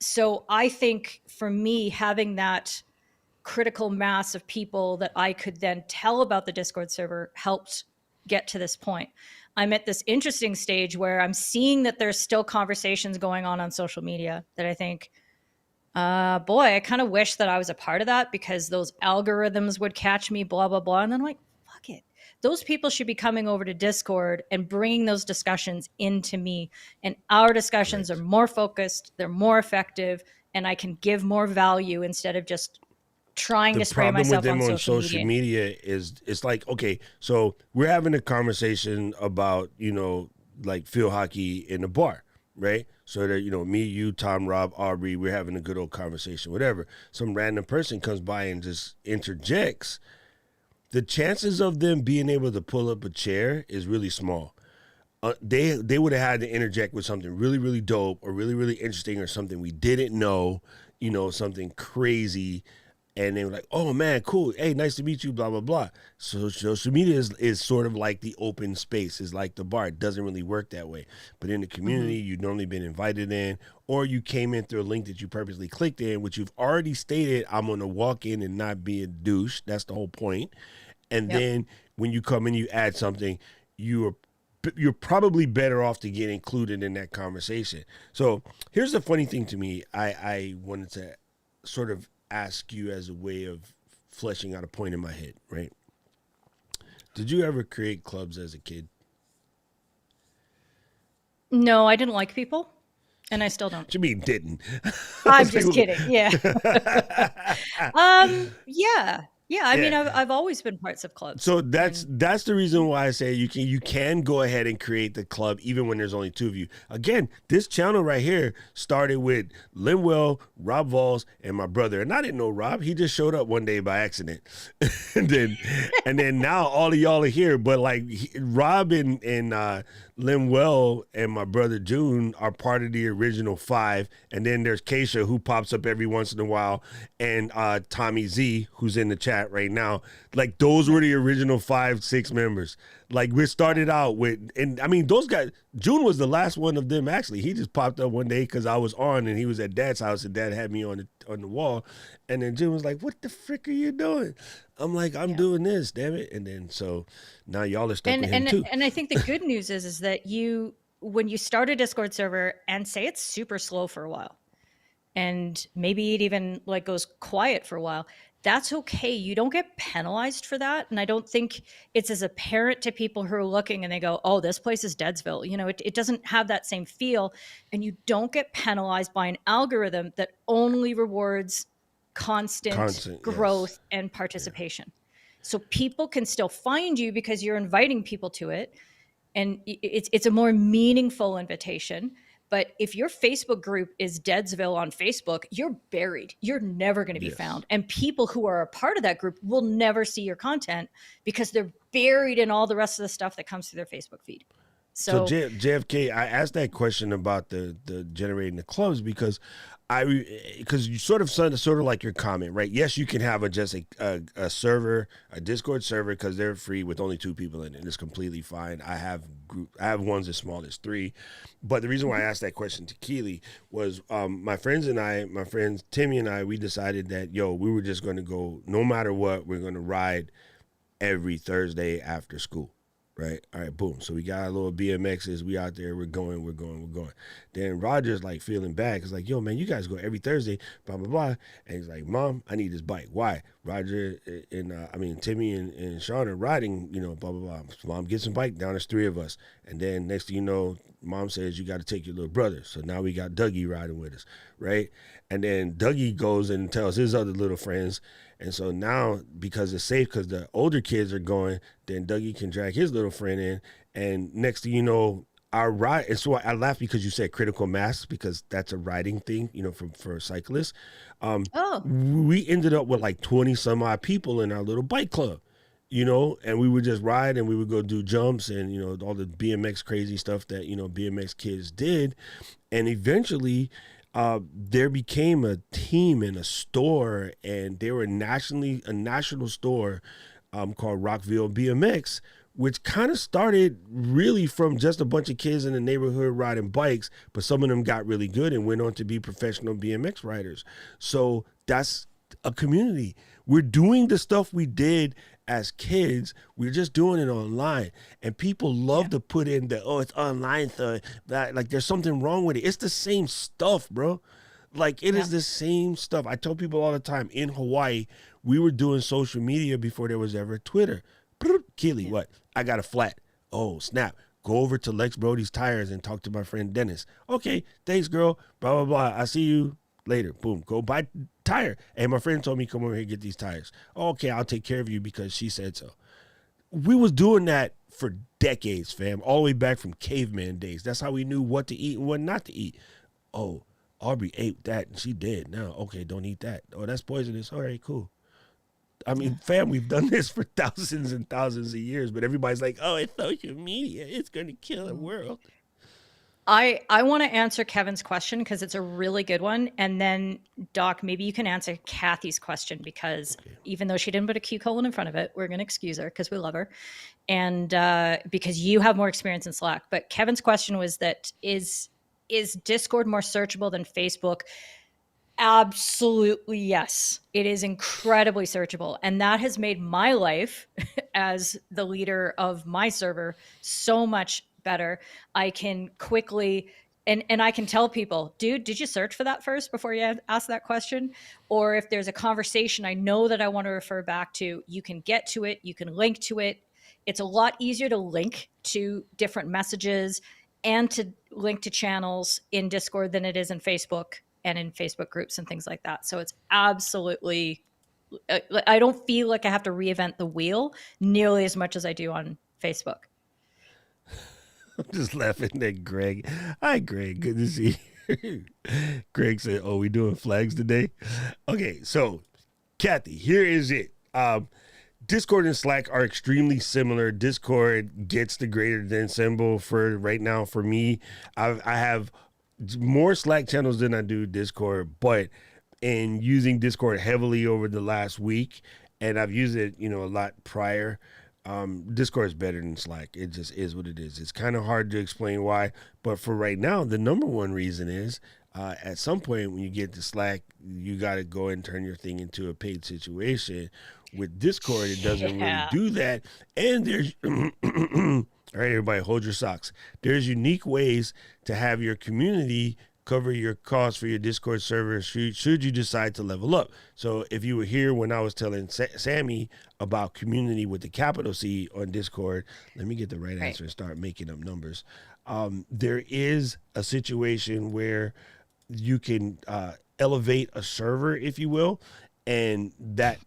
S5: so I think for me, having that critical mass of people that I could then tell about the Discord server helped get to this point. I'm at this interesting stage where I'm seeing that there's still conversations going on social media that I think, boy, I kind of wish that I was a part of that because those algorithms would catch me, blah, blah, blah. And then I'm like, fuck it. Those people should be coming over to Discord and bringing those discussions into me. And our discussions are more focused, they're more effective, and I can give more value instead of just trying to spray myself on social
S4: media is it's like, okay, so we're having a conversation about, like field hockey in a bar, right? So that, me, you, Tom, Rob, Aubrey, we're having a good old conversation, whatever. Some random person comes by and just interjects. The chances of them being able to pull up a chair is really small. They would have had to interject with something really, really dope or really, really interesting or something we didn't know, something crazy. And they were like, oh, man, cool. Hey, nice to meet you, blah, blah, blah. So social media is sort of like the open space, is like the bar. It doesn't really work that way. But in the community, you've normally been invited in, or you came in through a link that you purposely clicked in, which you've already stated, I'm going to walk in and not be a douche. That's the whole point. And then when you come in, you add something, you're probably better off to get included in that conversation. So here's the funny thing to me. I wanted to sort of ask you as a way of fleshing out a point in my head, right? Did you ever create clubs as a kid?
S5: No, I didn't like people, and I still don't.
S4: What you mean didn't?
S5: I'm just kidding. Yeah. Yeah. I mean, I've always been parts of clubs.
S4: So that's the reason why I say you can go ahead and create the club even when there's only two of you. Again, this channel right here started with Linwell, Rob Vols, and my brother. And I didn't know Rob. He just showed up one day by accident. and then now all of y'all are here. But like Rob and Linwell and my brother June are part of the original 5. And then there's Keisha, who pops up every once in a while, and Tommy Z, who's in the chat right now. Like those were the original 5-6 members. Like we started out with, and I mean those guys. June was the last one of them actually. He just popped up one day because I was on and he was at Dad's house and Dad had me on the wall, and then June was like, "What the frick are you doing?" I'm like, "I'm doing this, damn it!" And then so now y'all are stuck with him too.
S5: And I think the good news is that when you start a Discord server and say it's super slow for a while, and maybe it even like goes quiet for a while, that's okay. You don't get penalized for that. And I don't think it's as apparent to people who are looking and they go, oh, this place is Deadsville. It doesn't have that same feel. And you don't get penalized by an algorithm that only rewards constant growth and participation. So people can still find you because you're inviting people to it. And it's a more meaningful invitation. But if your Facebook group is Deadsville on Facebook, you're buried. You're never going to be found. And people who are a part of that group will never see your content because they're buried in all the rest of the stuff that comes through their Facebook feed. So
S4: JFK, I asked that question about the generating the clubs because you sort of like your comment, right? Yes, you can have a server, a Discord server, because they're free with only 2 people in it. It's completely fine. I have ones as small as 3, but the reason why I asked that question to Keely was my friends Timmy and I, we decided that we were just going to go no matter what. We're going to ride every Thursday after school. Right. All right. Boom. So we got our little BMXs. We out there. We're going. Then Roger's like feeling bad because like, yo, man, you guys go every Thursday. Blah blah blah. And he's like, Mom, I need this bike. Why? Roger and Timmy and Sean are riding. You know, blah blah blah. So Mom gets some bike. Down there's 3 of us. And then next thing you know, Mom says you got to take your little brother. So now we got Dougie riding with us, right? And then Dougie goes and tells his other little friends. And so now, because it's safe, because the older kids are going, then Dougie can drag his little friend in. And next thing you know, our ride, and so I laugh because you said critical mass, because that's a riding thing, you know, for cyclists.
S5: Oh,
S4: We ended up with like 20 some odd people in our little bike club, you know, and we would just ride and we would go do jumps and, you know, all the BMX crazy stuff that, you know, BMX kids did. And eventually, there became a team in a store, and they were a national store called Rockville BMX, which kind of started really from just a bunch of kids in the neighborhood riding bikes, but some of them got really good and went on to be professional BMX riders. So that's a community. We're doing the stuff we did as kids. We're just doing it online, and people love to put in the, oh, it's online, so that, like, there's something wrong with it. It's the same stuff, bro. Like, it is the same stuff. I tell people all the time, in Hawaii, we were doing social media before there was ever Twitter. Keely, what? I got a flat. Oh, snap. Go over to Lex Brody's Tires and talk to my friend Dennis. Okay, thanks, girl. Blah, blah, blah. I see you later. Boom. Go buy tire. And my friend told me, come over here and get these tires. Okay, I'll take care of you because she said so. We was doing that for decades, fam. All the way back from caveman days. That's how we knew what to eat and what not to eat. Oh, Aubrey ate that and she did. Now, okay, don't eat that. Oh, that's poisonous. All right, cool. I mean, fam, we've done this for thousands and thousands of years, but everybody's like, oh, it's social media. It's going to kill the world.
S5: I want to answer Kevin's question because it's a really good one. And then, Doc, maybe you can answer Kathy's question because even though she didn't put a Q colon in front of it, we're going to excuse her because we love her. And because you have more experience in Slack. But Kevin's question was that is Discord more searchable than Facebook? Absolutely, yes. It is incredibly searchable. And that has made my life as the leader of my server so much better. I can quickly, and I can tell people, dude, did you search for that first before you ask that question? Or if there's a conversation I know that I want to refer back to, you can get to it, you can link to it. It's a lot easier to link to different messages and to link to channels in Discord than it is in Facebook and in Facebook groups and things like that. So it's absolutely, I don't feel like I have to reinvent the wheel nearly as much as I do on Facebook.
S4: I'm just laughing at Greg. Hi, Greg. Good to see you. Greg said, oh, we doing flags today? Okay, so Kathy, here is it. Discord and Slack are extremely similar. Discord gets the greater than symbol for right now for me. I have more Slack channels than I do Discord, but in using Discord heavily over the last week, and I've used it, you know, a lot prior. Discord is better than Slack. It just is what it is. It's kind of hard to explain why, but for right now, the number one reason is at some point when you get to Slack, you got to go and turn your thing into a paid situation. With Discord, it doesn't really do that. And there's, all right, everybody, hold your socks. There's unique ways to have your community cover your costs for your Discord server should you decide to level up. So if you were here when I was telling Sammy about community with the capital C on Discord, let me get the right answer and start making up numbers. There is a situation where you can elevate a server, if you will, and that,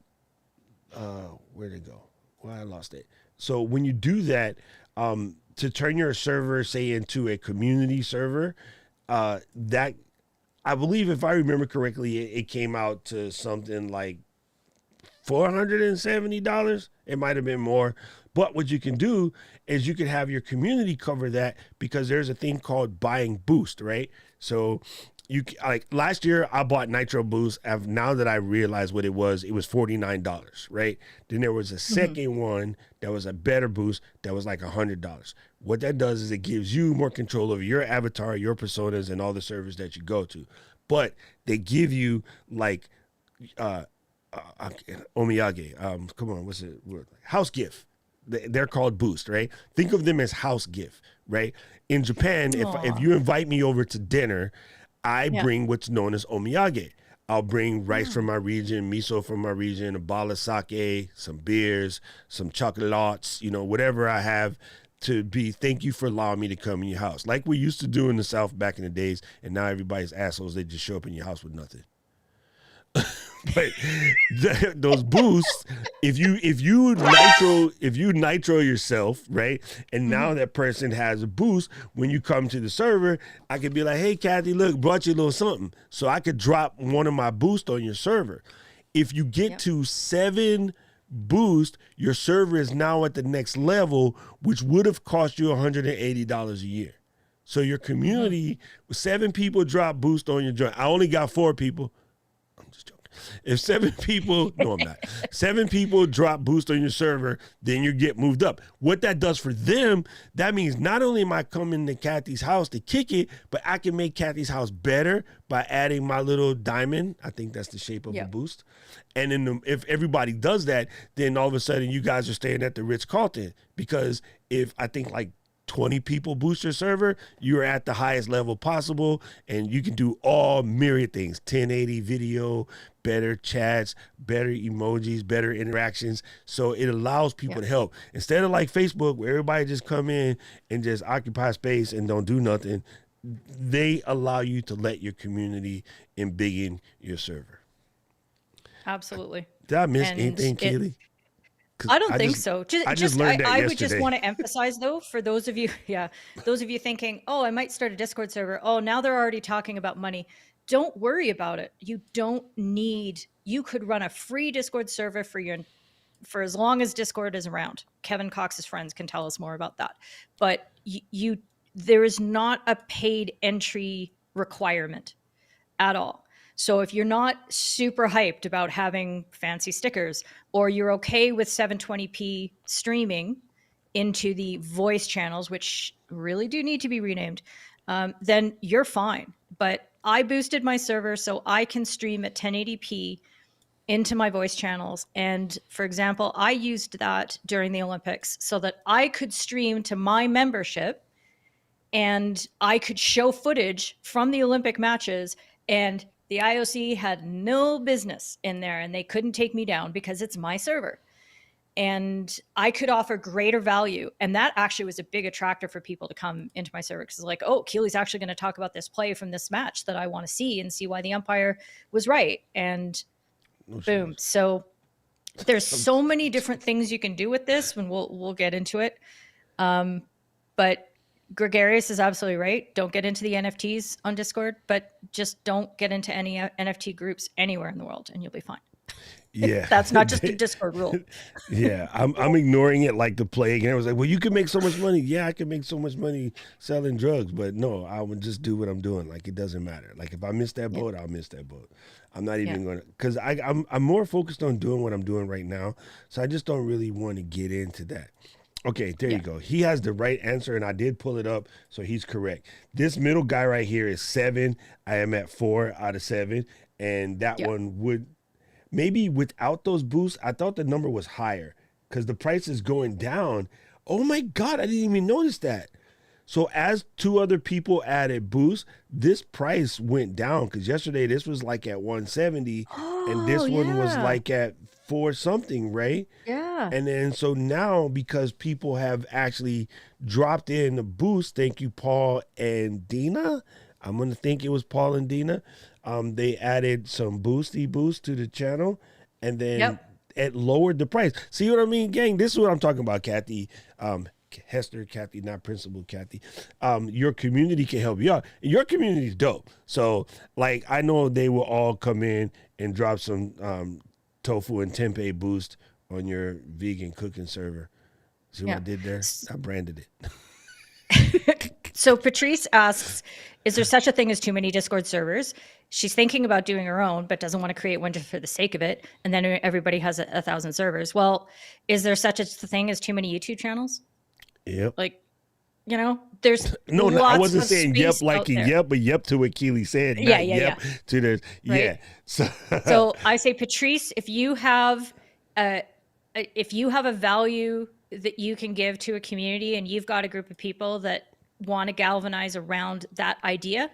S4: where'd it go? Well, I lost it. So when you do that, to turn your server, say, into a community server, that I believe, if I remember correctly, it came out to something like $470. It might have been more. But what you can do is you can have your community cover that, because there's a thing called buying boost, right? So you, like last year, I bought Nitro Boost. Now that I realize what it was $49, right? Then there was a second one that was a better boost that was like $100. What that does is it gives you more control over your avatar, your personas, and all the servers that you go to. But they give you like omiyage. Come on, what's it? House gift. They're called boost, right? Think of them as house gift, right? In Japan, if you invite me over to dinner, I bring what's known as omiyage. I'll bring rice from my region, miso from my region, a bottle of sake, some beers, some chocolates, whatever I have to be thank you for allowing me to come in your house. Like we used to do in the South back in the days, and now everybody's assholes. They just show up in your house with nothing. But those boosts, if you nitro yourself, right, and now that person has a boost, when you come to the server, I could be like, hey Kathy, look, brought you a little something, so I could drop one of my boosts on your server. If you get to 7 boost, your server is now at the next level, which would have cost you $180 a year. So your community, 7 people drop boost on your joint. I only got 4 people. I'm just joking. If 7 people, no, I'm not. 7 people drop boost on your server, then you get moved up. What that does for them, that means not only am I coming to Kathy's house to kick it, but I can make Kathy's house better by adding my little diamond. I think that's the shape of a boost. And then if everybody does that, then all of a sudden you guys are staying at the Ritz-Carlton, because if I think like 20 people boost your server, you're at the highest level possible, and you can do all myriad things: 1080 video, better chats, better emojis, better interactions. So it allows people to help. Instead of like Facebook, where everybody just come in and just occupy space and don't do nothing, they allow you to let your community embiggen your server.
S5: Absolutely.
S4: Did I miss anything, Keely?
S5: I don't think so.
S4: I just learned that
S5: I
S4: yesterday.
S5: would just want to emphasize, though, for those of you, those of you thinking, oh, I might start a Discord server. Oh, now they're already talking about money. Don't worry about it. You could run a free Discord server for as long as Discord is around. Kevin Cox's friends can tell us more about that. But there is not a paid entry requirement at all. So if you're not super hyped about having fancy stickers, or you're okay with 720p streaming into the voice channels, which really do need to be renamed, then you're fine. But I boosted my server so I can stream at 1080p into my voice channels. And for example, I used that during the Olympics so that I could stream to my membership and I could show footage from the Olympic matches, and the IOC had no business in there, and they couldn't take me down because it's my server. And I could offer greater value. And that actually was a big attractor for people to come into my server, because it's like, oh, Keely's actually going to talk about this play from this match that I want to see and see why the umpire was right. And boom. So there's so many different things you can do with this, and we'll get into it. But Gregarious is absolutely right. Don't get into the NFTs on Discord, but just don't get into any NFT groups anywhere in the world, and you'll be fine.
S4: Yeah.
S5: That's not just a Discord rule.
S4: Yeah. I'm ignoring it like the plague. And I was like, well, you can make so much money. Yeah, I can make so much money selling drugs, but no, I would just do what I'm doing. Like, it doesn't matter. Like, if I miss that boat, I'll miss that boat. I'm not even going to, because I'm more focused on doing what I'm doing right now. So I just don't really want to get into that. Okay, there you go. He has the right answer, and I did pull it up, so he's correct. This middle guy right here is 7. I am at 4 out of 7, and that one would maybe without those boosts. I thought the number was higher because the price is going down. Oh my God, I didn't even notice that. So as 2 other people added boosts, this price went down, because yesterday this was like at 170, and this one was like at 4 something, right?
S5: Yeah.
S4: And then so now, because people have actually dropped in the boost, thank you, Paul and Dina. I'm gonna think it was Paul and Dina. They added some boosty boost to the channel, and then it lowered the price. See what I mean, gang? This is what I'm talking about, Kathy. Hester, Kathy, not Principal Kathy. Your community can help you out. Your community is dope. So, like, I know they will all come in and drop some tofu and tempeh boost on your vegan cooking server. See what I did there? I branded it.
S5: So Patrice asks, is there such a thing as too many Discord servers? She's thinking about doing her own, but doesn't want to create one just for the sake of it. And then everybody has 1,000 servers. Well, is there such a thing as too many YouTube channels?
S4: Yep.
S5: Like, there's
S4: no, I wasn't saying yep like
S5: yep,
S4: but yep to what Keely said.
S5: Yep
S4: to the
S5: right? So I say, Patrice, if you have a value that you can give to a community and you've got a group of people that want to galvanize around that idea,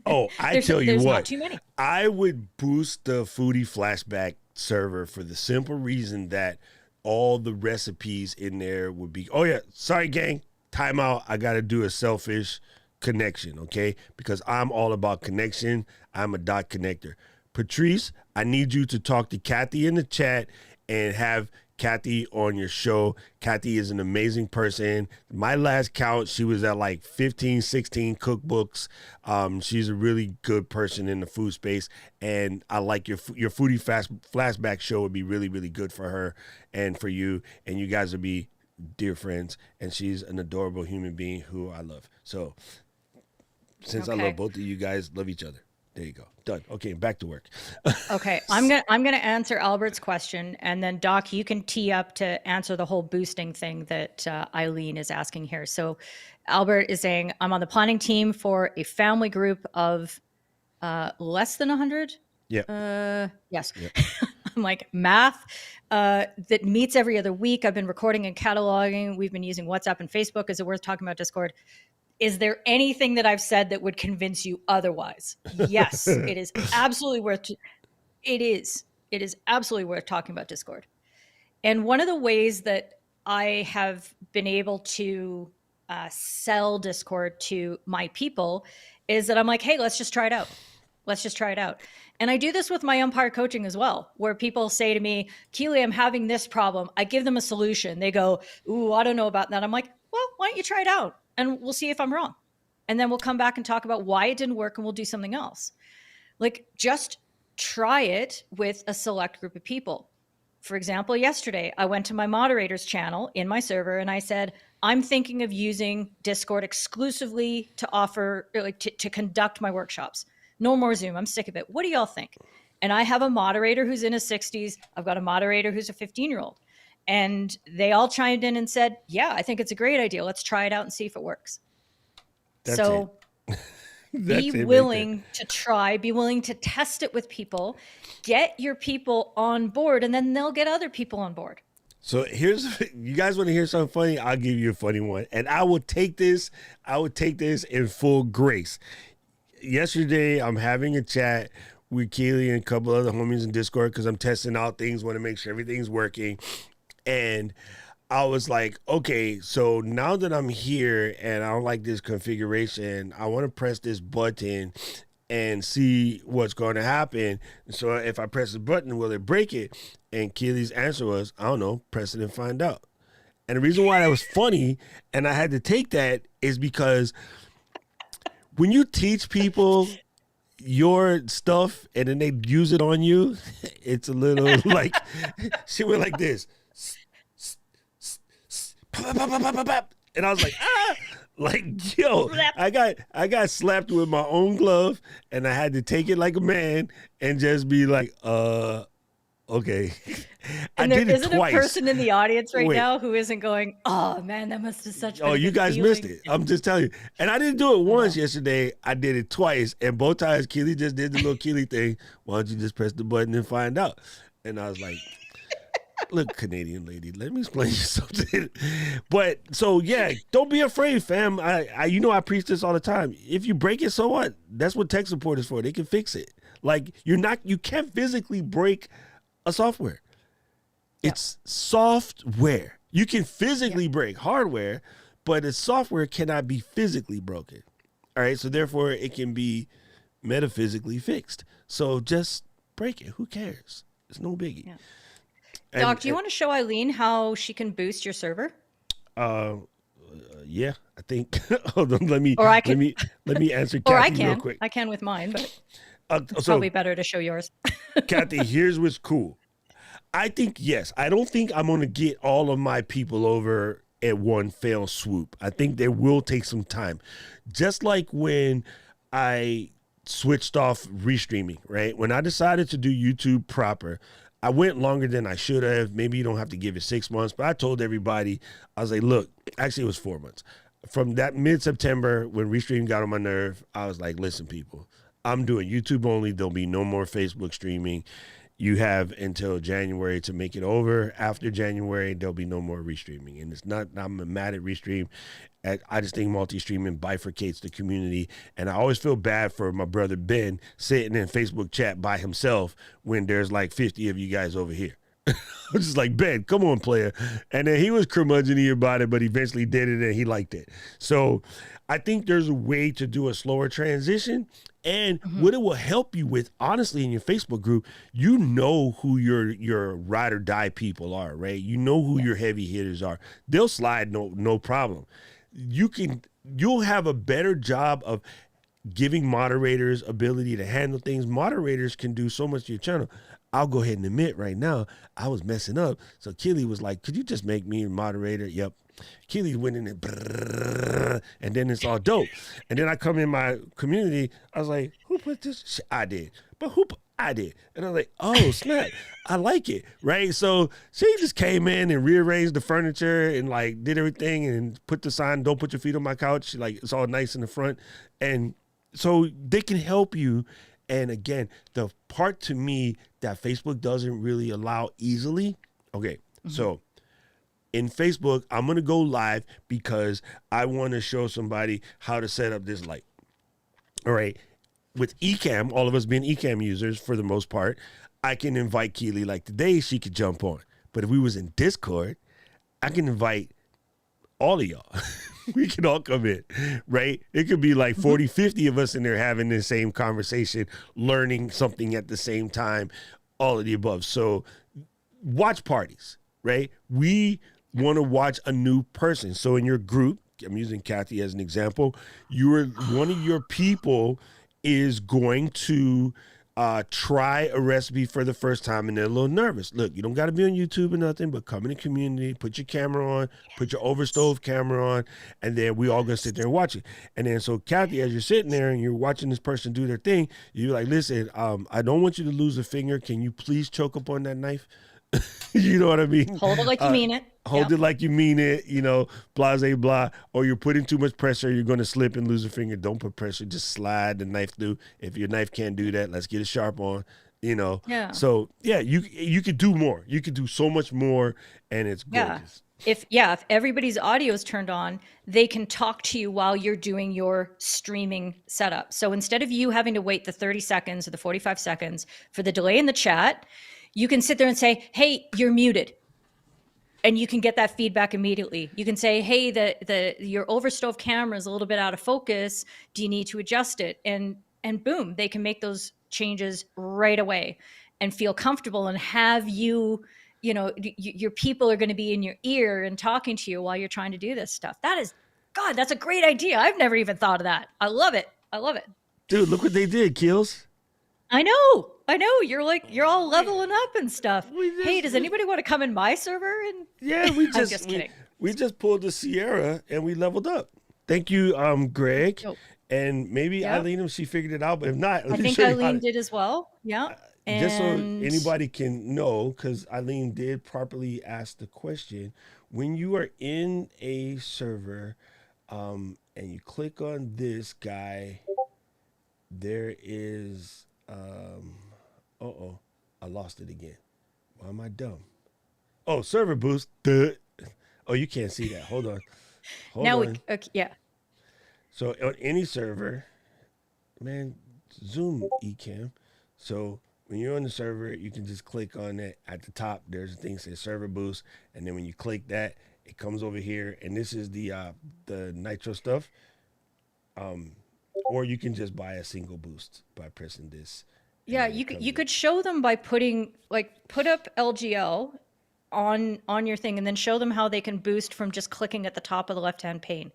S4: Oh, I tell you
S5: there's
S4: what,
S5: not too many.
S4: I would boost the foodie flashback server for the simple reason that all the recipes in there would be. Oh yeah, sorry gang, time out. I got to do a selfish connection, okay? Because I'm all about connection. I'm a dot connector. Patrice, I need you to talk to Kathy in the chat and have Kathy on your show. Kathy is an amazing person. My last count, she was at like 15, 16 cookbooks. She's a really good person in the food space, and I like your foodie flashback show would be really, really good for her and for you, and you guys would be dear friends, and she's an adorable human being who I love. So since I
S5: Okay.
S4: love both of you guys, love each other. There you go. Done. Okay, back to work.
S5: Okay, I'm gonna answer Albert's question, and then Doc, you can tee up to answer the whole boosting thing that Eileen is asking here. So, Albert is saying, I'm on the planning team for a family group of less than 100.
S4: Yeah.
S5: Yes. I'm like, math that meets every other week. I've been recording and cataloging. We've been using WhatsApp and Facebook. Is it worth talking about Discord? Is there anything that I've said that would convince you otherwise? Yes, it is absolutely worth. It is absolutely worth talking about Discord. And one of the ways that I have been able to sell Discord to my people is that I'm like, hey, let's just try it out. Let's just try it out. And I do this with my umpire coaching as well, where people say to me, Keely, I'm having this problem. I give them a solution. They go, ooh, I don't know about that. I'm like, well, why don't you try it out? And we'll see if I'm wrong. And then we'll come back and talk about why it didn't work and we'll do something else. Like, just try it with a select group of people. For example, yesterday, I went to my moderators channel in my server and I said, I'm thinking of using Discord exclusively to offer, like to conduct my workshops. No more Zoom. I'm sick of it. What do y'all think? And I have a moderator who's in his 60s. I've got a moderator who's a 15-year-old. And they all chimed in and said, yeah, I think it's a great idea. Let's try it out and see if it works.
S4: That's
S5: so be willing to try, be willing to test it with people, get your people on board, and then they'll get other people on board.
S4: So here's, you guys want to hear something funny? I'll give you a funny one. And I would take this in full grace. Yesterday, I'm having a chat with Keely and a couple other homies in Discord because I'm testing out things, want to make sure everything's working. And I was like, okay, so now that I'm here and I don't like this configuration, I want to press this button and see what's going to happen. So if I press the button, will it break it? And Keely's answer was, I don't know, press it and find out. And the reason why that was funny and I had to take that is because when you teach people your stuff and then they use it on you, it's a little like, she went like this. And I was like, like, yo, I got slapped with my own glove and I had to take it like a man and just be like, okay.
S5: And there isn't a person in the audience right
S4: Wait.
S5: now who isn't going, oh man, that must have such been
S4: Oh,
S5: a
S4: you
S5: good
S4: guys
S5: feeling.
S4: missed it. I'm just telling you. And I didn't do it once yesterday. I did it twice. And both times Keely just did the little Keely thing. Why don't you just press the button and find out? And I was like, look, Canadian lady, let me explain you something. But so yeah, don't be afraid, fam. I you know I preach this all the time. If you break it, so what? That's what tech support is for. They can fix it. Like you can't physically break a software. It's software. You can physically break hardware, but a software cannot be physically broken. All right, so therefore it can be metaphysically fixed. So just break it. Who cares? It's no biggie.
S5: Yeah.
S4: And-
S5: Doc, do you want to show Eileen how she can boost your server?
S4: Yeah, I think. Hold on, let me answer
S5: Or I
S4: Kathy real
S5: can.
S4: quick.
S5: I can with mine, but it's
S4: So
S5: probably better to show yours.
S4: Kathy, here's what's cool. I think, yes, I don't think I'm going to get all of my people over at one fell swoop. I think there will take some time. Just like when I switched off restreaming, right? When I decided to do YouTube proper, I went longer than I should have. Maybe you don't have to give it 6 months, but I told everybody, I was like, look, actually it was 4 months. From that mid-September when restreaming got on my nerve, I was like, listen, people, I'm doing YouTube only. There'll be no more Facebook streaming. you have until January to make it over. After January, there'll be no more restreaming. And it's not, I'm mad at restream. I just think multi-streaming bifurcates the community. And I always feel bad for my brother Ben sitting in Facebook chat by himself when there's like 50 of you guys over here. I was just like, Ben, come on, player. And then he was curmudgeon-y about it, but eventually did it and he liked it. So I think there's a way to do a slower transition. And what it will help you with, honestly, in your Facebook group, you know who your ride or die people are, right? You know who your heavy hitters are. They'll slide no problem. You'll have a better job of giving moderators ability to handle things. Moderators can do so much to your channel. I'll go ahead and admit right now, I was messing up. So Keely was like, could you just make me a moderator? Yep. Keely went in there, and then it's all dope. And then I come in my community, I was like, who put this? I did. But I did. And I was like, oh, snap. I like it, right? So she just came in and rearranged the furniture and like did everything and put the sign, don't put your feet on my couch. Like it's all nice in the front. And so they can help you. And again, the part to me that Facebook doesn't really allow easily. Okay, so in Facebook, I'm going to go live because I want to show somebody how to set up this light. All right. With Ecamm, all of us being Ecamm users for the most part, I can invite Keely like today, she could jump on. But if we was in Discord, I can invite all of y'all. We can all come in, right? It could be like 40, 50 of us in there having the same conversation, learning something at the same time, all of the above. So watch parties, right? We want to watch a new person. So in your group, I'm using Kathy as an example, one of your people is going to try a recipe for the first time and they're a little nervous. Look, you don't got to be on YouTube or nothing, but come in the community, put your camera on, put your overstove camera on, and then we all going to sit there and watch it. And then so Kathy, as you're sitting there and you're watching this person do their thing, you're like, listen, I don't want you to lose a finger. Can you please choke up on that knife? You know what I mean?
S5: Hold it like you mean it.
S4: Hold it like you mean it, blah, blah, blah. Or you're putting too much pressure, you're going to slip and lose a finger. Don't put pressure. Just slide the knife through. If your knife can't do that, let's get it sharp on,
S5: Yeah.
S4: So, yeah, you could do more. You could do so much more, and it's gorgeous.
S5: If everybody's audio is turned on, they can talk to you while you're doing your streaming setup. So instead of you having to wait the 30 seconds or the 45 seconds for the delay in the chat, you can sit there and say, hey, you're muted. And you can get that feedback immediately. You can say, hey, your overstove camera is a little bit out of focus. Do you need to adjust it? And boom, they can make those changes right away and feel comfortable and have your people are going to be in your ear and talking to you while you're trying to do this stuff. That's a great idea. I've never even thought of that. I love it.
S4: Dude, look what they did, Kills.
S5: I know. You're all leveling up and stuff. Hey, does anybody want to come in my server? And
S4: yeah,
S5: I'm just kidding.
S4: We just pulled the Sierra and we leveled up. Thank you, Greg.
S5: Yep.
S4: And maybe Eileen, if she figured it out, but if not,
S5: I think Eileen did as well. Yeah.
S4: Just so anybody can know, because Eileen did properly ask the question, when you are in a server and you click on this guy, there is I lost it again. Why am I dumb? Oh, server boost. Duh. Oh, you can't see that. Hold on.
S5: Yeah.
S4: So on any server, man, zoom Ecamm. So when you're on the server, you can just click on it at the top. There's a thing that says server boost, and then when you click that, it comes over here, and this is the nitro stuff. Or you can just buy a single boost by pressing this.
S5: Yeah, you could show them by put up LGL on your thing and then show them how they can boost from just clicking at the top of the left-hand pane.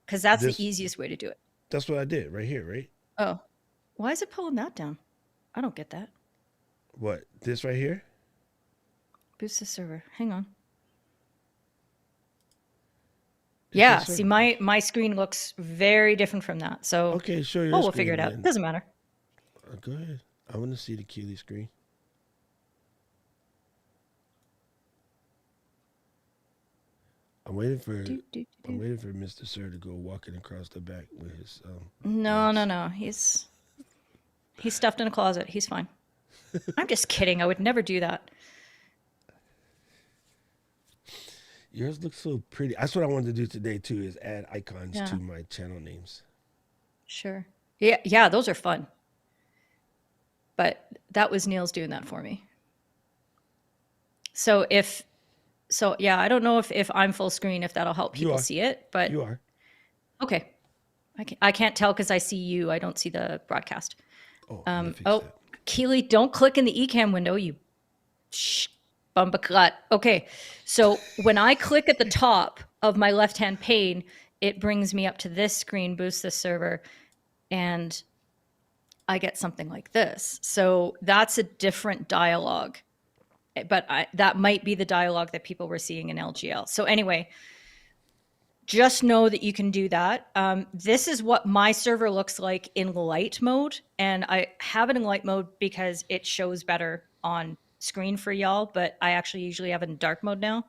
S5: Because that's the easiest way to do it.
S4: That's what I did right here, right?
S5: Oh. Why is it pulling that down? I don't get that.
S4: What? This right here?
S5: Boost the server. Hang on. Yeah, see, my screen looks very different from that. So
S4: okay, show your
S5: we'll figure it out. Doesn't matter.
S4: Go ahead. I want to see the Keely screen. I'm waiting for Mr. Sir to go walking across the back with his
S5: No. He's stuffed in a closet. He's fine. I'm just kidding. I would never do that.
S4: Yours looks so pretty. That's what I wanted to do today too, is add icons
S5: Yeah.
S4: to my channel names.
S5: Sure. Yeah, those are fun. But that was Neil's doing that for me. So yeah, I don't know if I'm full screen, if that'll help
S4: You
S5: people
S4: are.
S5: see it, but
S4: You are.
S5: okay. I can't tell because I see you. I don't see the broadcast.
S4: Oh, I'm gonna fix
S5: Oh,
S4: that.
S5: Keely, don't click in the eCam window, you bumbaclut. Okay, so when I click at the top of my left-hand pane, it brings me up to this screen, boost this server, and I get something like this. So that's a different dialogue, but that might be the dialogue that people were seeing in LGL. So anyway, just know that you can do that. This is what my server looks like in light mode. And I have it in light mode because it shows better on screen for y'all, but I actually usually have it in dark mode now.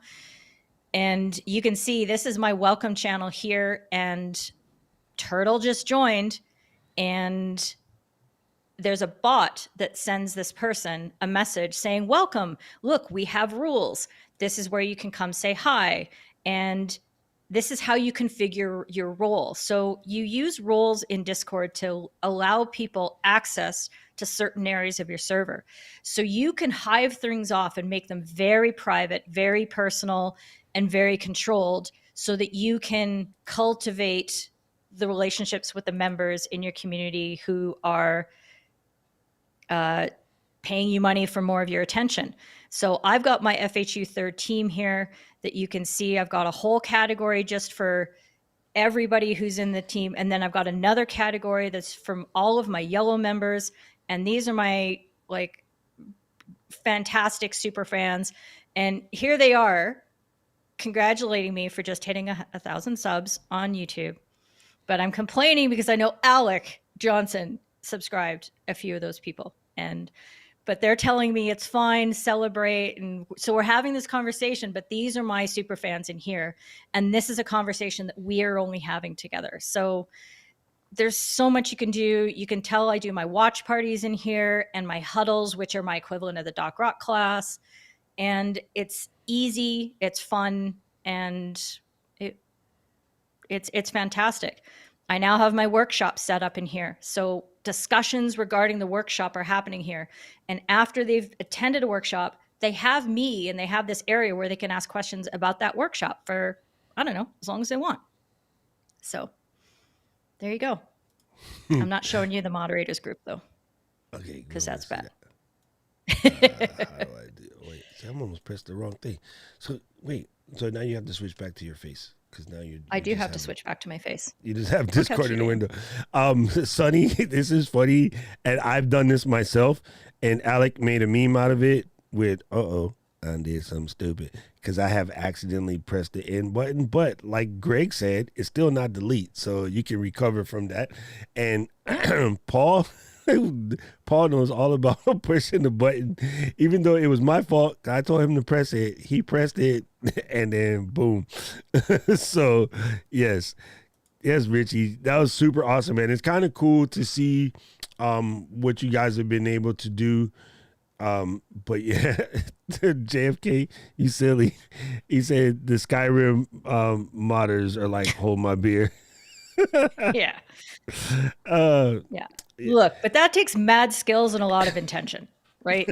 S5: And you can see this is my welcome channel here, and Turtle just joined, and there's a bot that sends this person a message saying, welcome, look, we have rules. This is where you can come say hi. And this is how you configure your role. So you use roles in Discord to allow people access to certain areas of your server. So you can hive things off and make them very private, very personal, and very controlled so that you can cultivate the relationships with the members in your community who are paying you money for more of your attention. So I've got my FHU third team here that you can see. I've got a whole category just for everybody who's in the team. And then I've got another category that's from all of my yellow members. And these are my like fantastic super fans. And here they are congratulating me for just hitting 1,000 subs on YouTube. But I'm complaining because I know Alec Johnson subscribed a few of those people. But they're telling me it's fine, celebrate. And so we're having this conversation, but these are my super fans in here. And this is a conversation that we are only having together. So there's so much you can do. You can tell I do my watch parties in here and my huddles, which are my equivalent of the Doc Rock class. And it's easy, it's fun, and it's fantastic. I now have my workshop set up in here. So discussions regarding the workshop are happening here. And after they've attended a workshop, they have me and they have this area where they can ask questions about that workshop for, I don't know, as long as they want. So there you go. I'm not showing you the moderators group though.
S4: Okay.
S5: Because that's bad.
S4: How do I do? Wait, see, I'm almost pressed the wrong thing. So wait, so now you have to switch back to your face because now
S5: I do have to switch back to my face.
S4: You just have Discord in the window. Sonny, this is funny, and I've done this myself. And Alec made a meme out of it with I did something stupid because I have accidentally pressed the end button. But like Greg said, it's still not delete, so you can recover from that. And Paul knows all about pushing the button, even though it was my fault. I told him to press it. He pressed it, and then boom. So yes, Richie, that was super awesome, man. It's kind of cool to see what you guys have been able to do. But yeah, JFK, you silly. He said the Skyrim modders are like, hold my beer.
S5: Yeah. Yeah. Look, but that takes mad skills and a lot of intention, right?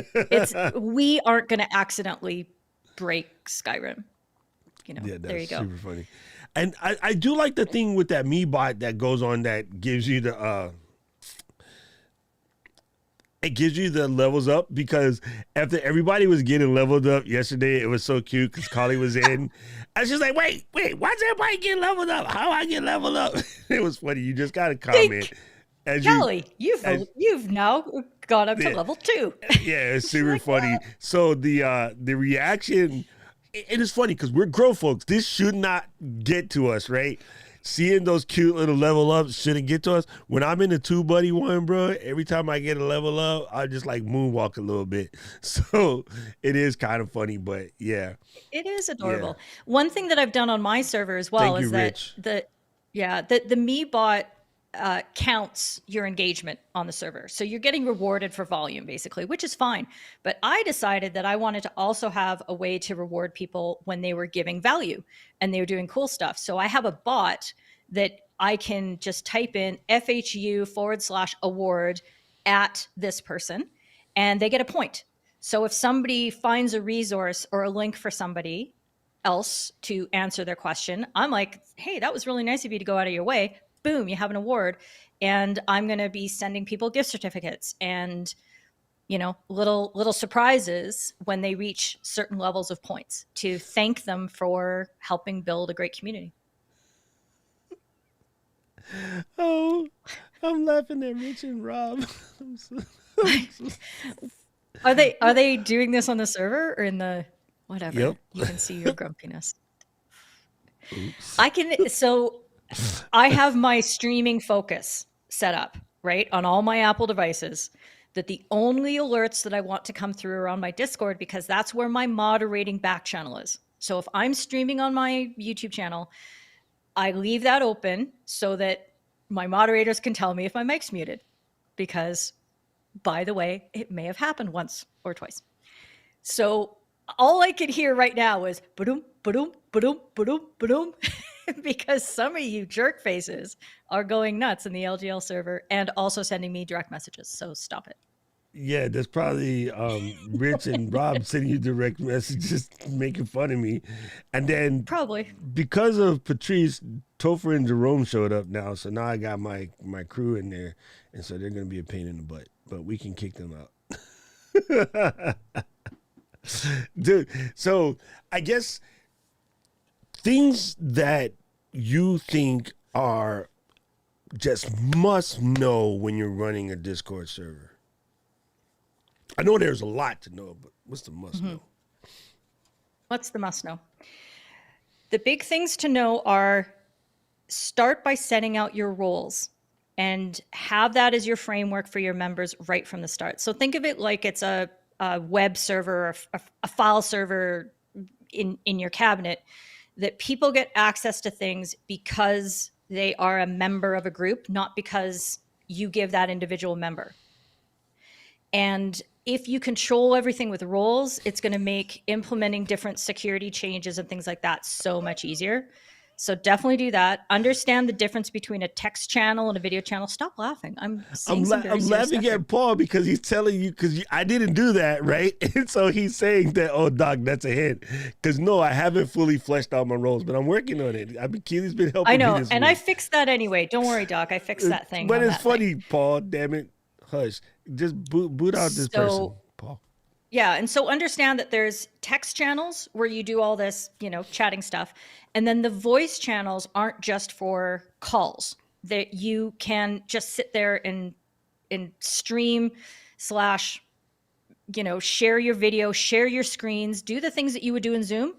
S5: We aren't going to accidentally break Skyrim. You know,
S4: Yeah, that's
S5: there you go.
S4: super funny. And I do like the thing with that me bot that goes on that gives you the it gives you the levels up, because after everybody was getting leveled up yesterday, it was so cute because Carly was in. I was just like, wait, why's everybody getting leveled up? How I get leveled up? It was funny. You just got to comment.
S5: Kelly, you've now gone up to level 2.
S4: Yeah, it's super funny. What? So the reaction, it is funny because we're grown folks. This should not get to us, right? Seeing those cute little level ups shouldn't get to us. When I'm in the TubeBuddy one, bro, every time I get a level up, I just like moonwalk a little bit. So it is kind of funny, but yeah.
S5: It is adorable. Yeah. One thing that I've done on my server as well is that the me bot counts your engagement on the server. So you're getting rewarded for volume, basically, which is fine. But I decided that I wanted to also have a way to reward people when they were giving value and they were doing cool stuff. So I have a bot that I can just type in FHU /award at this person, and they get a point. So if somebody finds a resource or a link for somebody else to answer their question, I'm like, hey, that was really nice of you to go out of your way. Boom, you have an award. And I'm going to be sending people gift certificates and, little surprises when they reach certain levels of points to thank them for helping build a great community.
S4: Oh, I'm laughing at Rich and Rob.
S5: Are they doing this on the server or in the whatever?
S4: Yep.
S5: You can see your grumpiness.
S4: Oops.
S5: I have my streaming focus set up, right, on all my Apple devices, that the only alerts that I want to come through are on my Discord, because that's where my moderating back channel is. So if I'm streaming on my YouTube channel, I leave that open so that my moderators can tell me if my mic's muted, because, by the way, it may have happened once or twice. So all I could hear right now is ba-doom, ba-doom, ba-doom, ba-doom, ba-doom, because some of you jerk faces are going nuts in the LGL server and also sending me direct messages. So stop it.
S4: Yeah, that's probably Rich and Rob sending you direct messages making fun of me. And then
S5: Probably.
S4: because of Patrice, Topher and Jerome showed up now. So now I got my crew in there. And so they're going to be a pain in the butt. But we can kick them out. Dude, so I guess things that you think are just must know when you're running a Discord server. I know there's a lot to know, but what's the must know?
S5: What's the must know? The big things to know are: start by setting out your roles and have that as your framework for your members right from the start. So think of it like it's a web server or a file server in your cabinet, that people get access to things because they are a member of a group, not because you give that individual member. And if you control everything with roles, it's going to make implementing different security changes and things like that so much easier. So definitely do that. Understand the difference between a text channel and a video channel. Stop laughing. I'm
S4: laughing at Paul because he's telling you, because I didn't do that, right? And so he's saying that, oh, Doc, that's a hint. Because no, I haven't fully fleshed out my roles, but I'm working on it. Keely's been helping me this
S5: and
S4: week.
S5: I fixed that anyway. Don't worry, Doc. I fixed that thing.
S4: But it's funny, Paul. Damn it. Hush. Just boot out this person, Paul.
S5: Yeah, and so understand that there's text channels where you do all this, chatting stuff. And then the voice channels aren't just for calls. That you can just sit there and stream / share your video, share your screens, do the things that you would do in Zoom.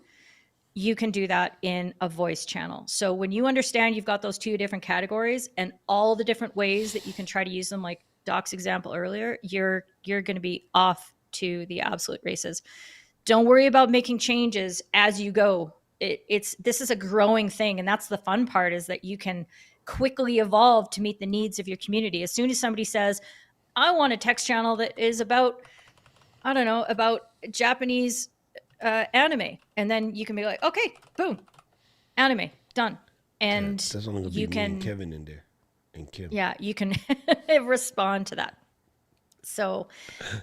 S5: You can do that in a voice channel. So when you understand you've got those two different categories and all the different ways that you can try to use them, like Doc's example earlier, you're going to be off to the absolute races. Don't worry about making changes as you go. This is a growing thing, and that's the fun part, is that you can quickly evolve to meet the needs of your community. As soon as somebody says, I want a text channel that is about Japanese anime, and then you can be like, okay, boom, anime, done. And
S4: that's only gonna be me and Kevin in there, and Kim.
S5: Yeah, you can respond to that. So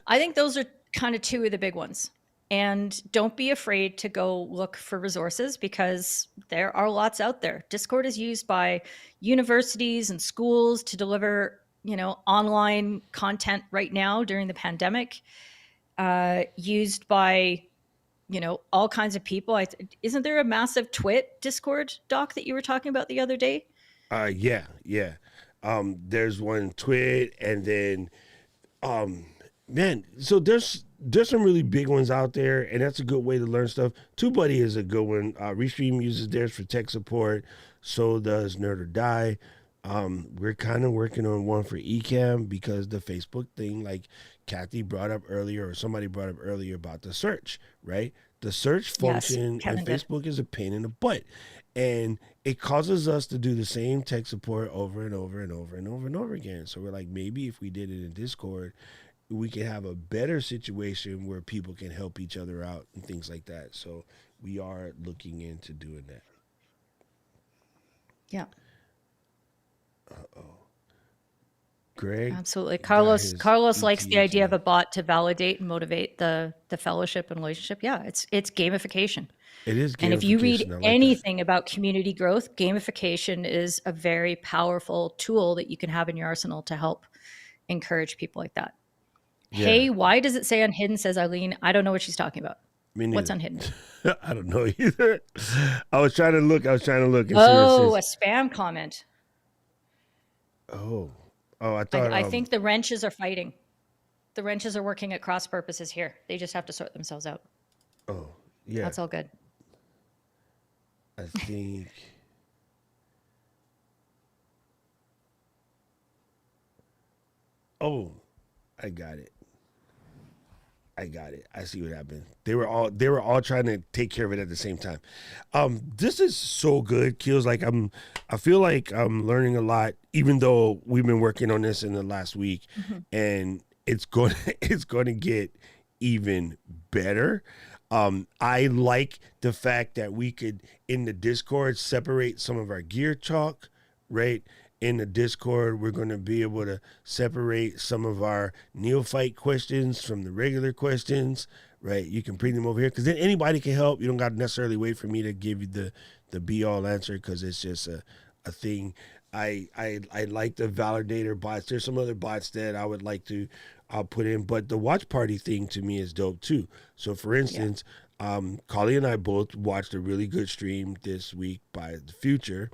S5: I think those are kind of two of the big ones. And don't be afraid to go look for resources, because there are lots out there. Discord is used by universities and schools to deliver, online content right now during the pandemic. Used by, all kinds of people. Isn't there a massive Twit Discord, Doc, that you were talking about the other day?
S4: Yeah. There's one Twit, and then, man, so there's some really big ones out there, and that's a good way to learn stuff. TubeBuddy is a good one. Restream uses theirs for tech support. So does Nerd or Die. We're kind of working on one for Ecamm, because the Facebook thing, like Kathy brought up earlier, or somebody brought up earlier about the search, right? The search function
S5: Kevin
S4: on
S5: did.
S4: Facebook is a pain in the butt. And it causes us to do the same tech support over and over and over and over and over again. So we're like, maybe if we did it in Discord, we can have a better situation where people can help each other out and things like that. So we are looking into doing that.
S5: Yeah.
S4: Greg,
S5: Absolutely.
S4: got his
S5: Carlos likes the
S4: ETA
S5: idea of
S4: today.
S5: a bot to validate and motivate the fellowship and relationship. Yeah, it's gamification.
S4: It is
S5: And if you read
S4: gamification. I like that.
S5: anything about community growth, gamification is a very powerful tool that you can have in your arsenal to help encourage people like that.
S4: Yeah.
S5: Hey, why does it say unhidden, says Eileen? I don't know what she's talking about.
S4: Me
S5: What's
S4: neither.
S5: unhidden?
S4: I don't know either. I was trying to look and see what
S5: Oh,
S4: it
S5: a
S4: says.
S5: spam comment.
S4: Oh, I thought.
S5: I think the wrenches are fighting. The wrenches are working at cross purposes here. They just have to sort themselves out.
S4: Oh, yeah.
S5: That's all good.
S4: I think. Oh, I got it. I see what happened. They were all trying to take care of it at the same time. This is so good, Keels. I feel like I'm learning a lot, even though we've been working on this in the last week, and it's going to get even better. I like the fact that we could, in the Discord, separate some of our gear talk, right? In the Discord, we're going to be able to separate some of our neophyte questions from the regular questions, right? You can bring them over here because then anybody can help. You don't got to necessarily wait for me to give you the be-all answer because it's just a thing. I like the validator bots. There's some other bots that I would like to I'll put in, but the watch party thing to me is dope too. So for instance, Carly and I both watched a really good stream this week by The Future.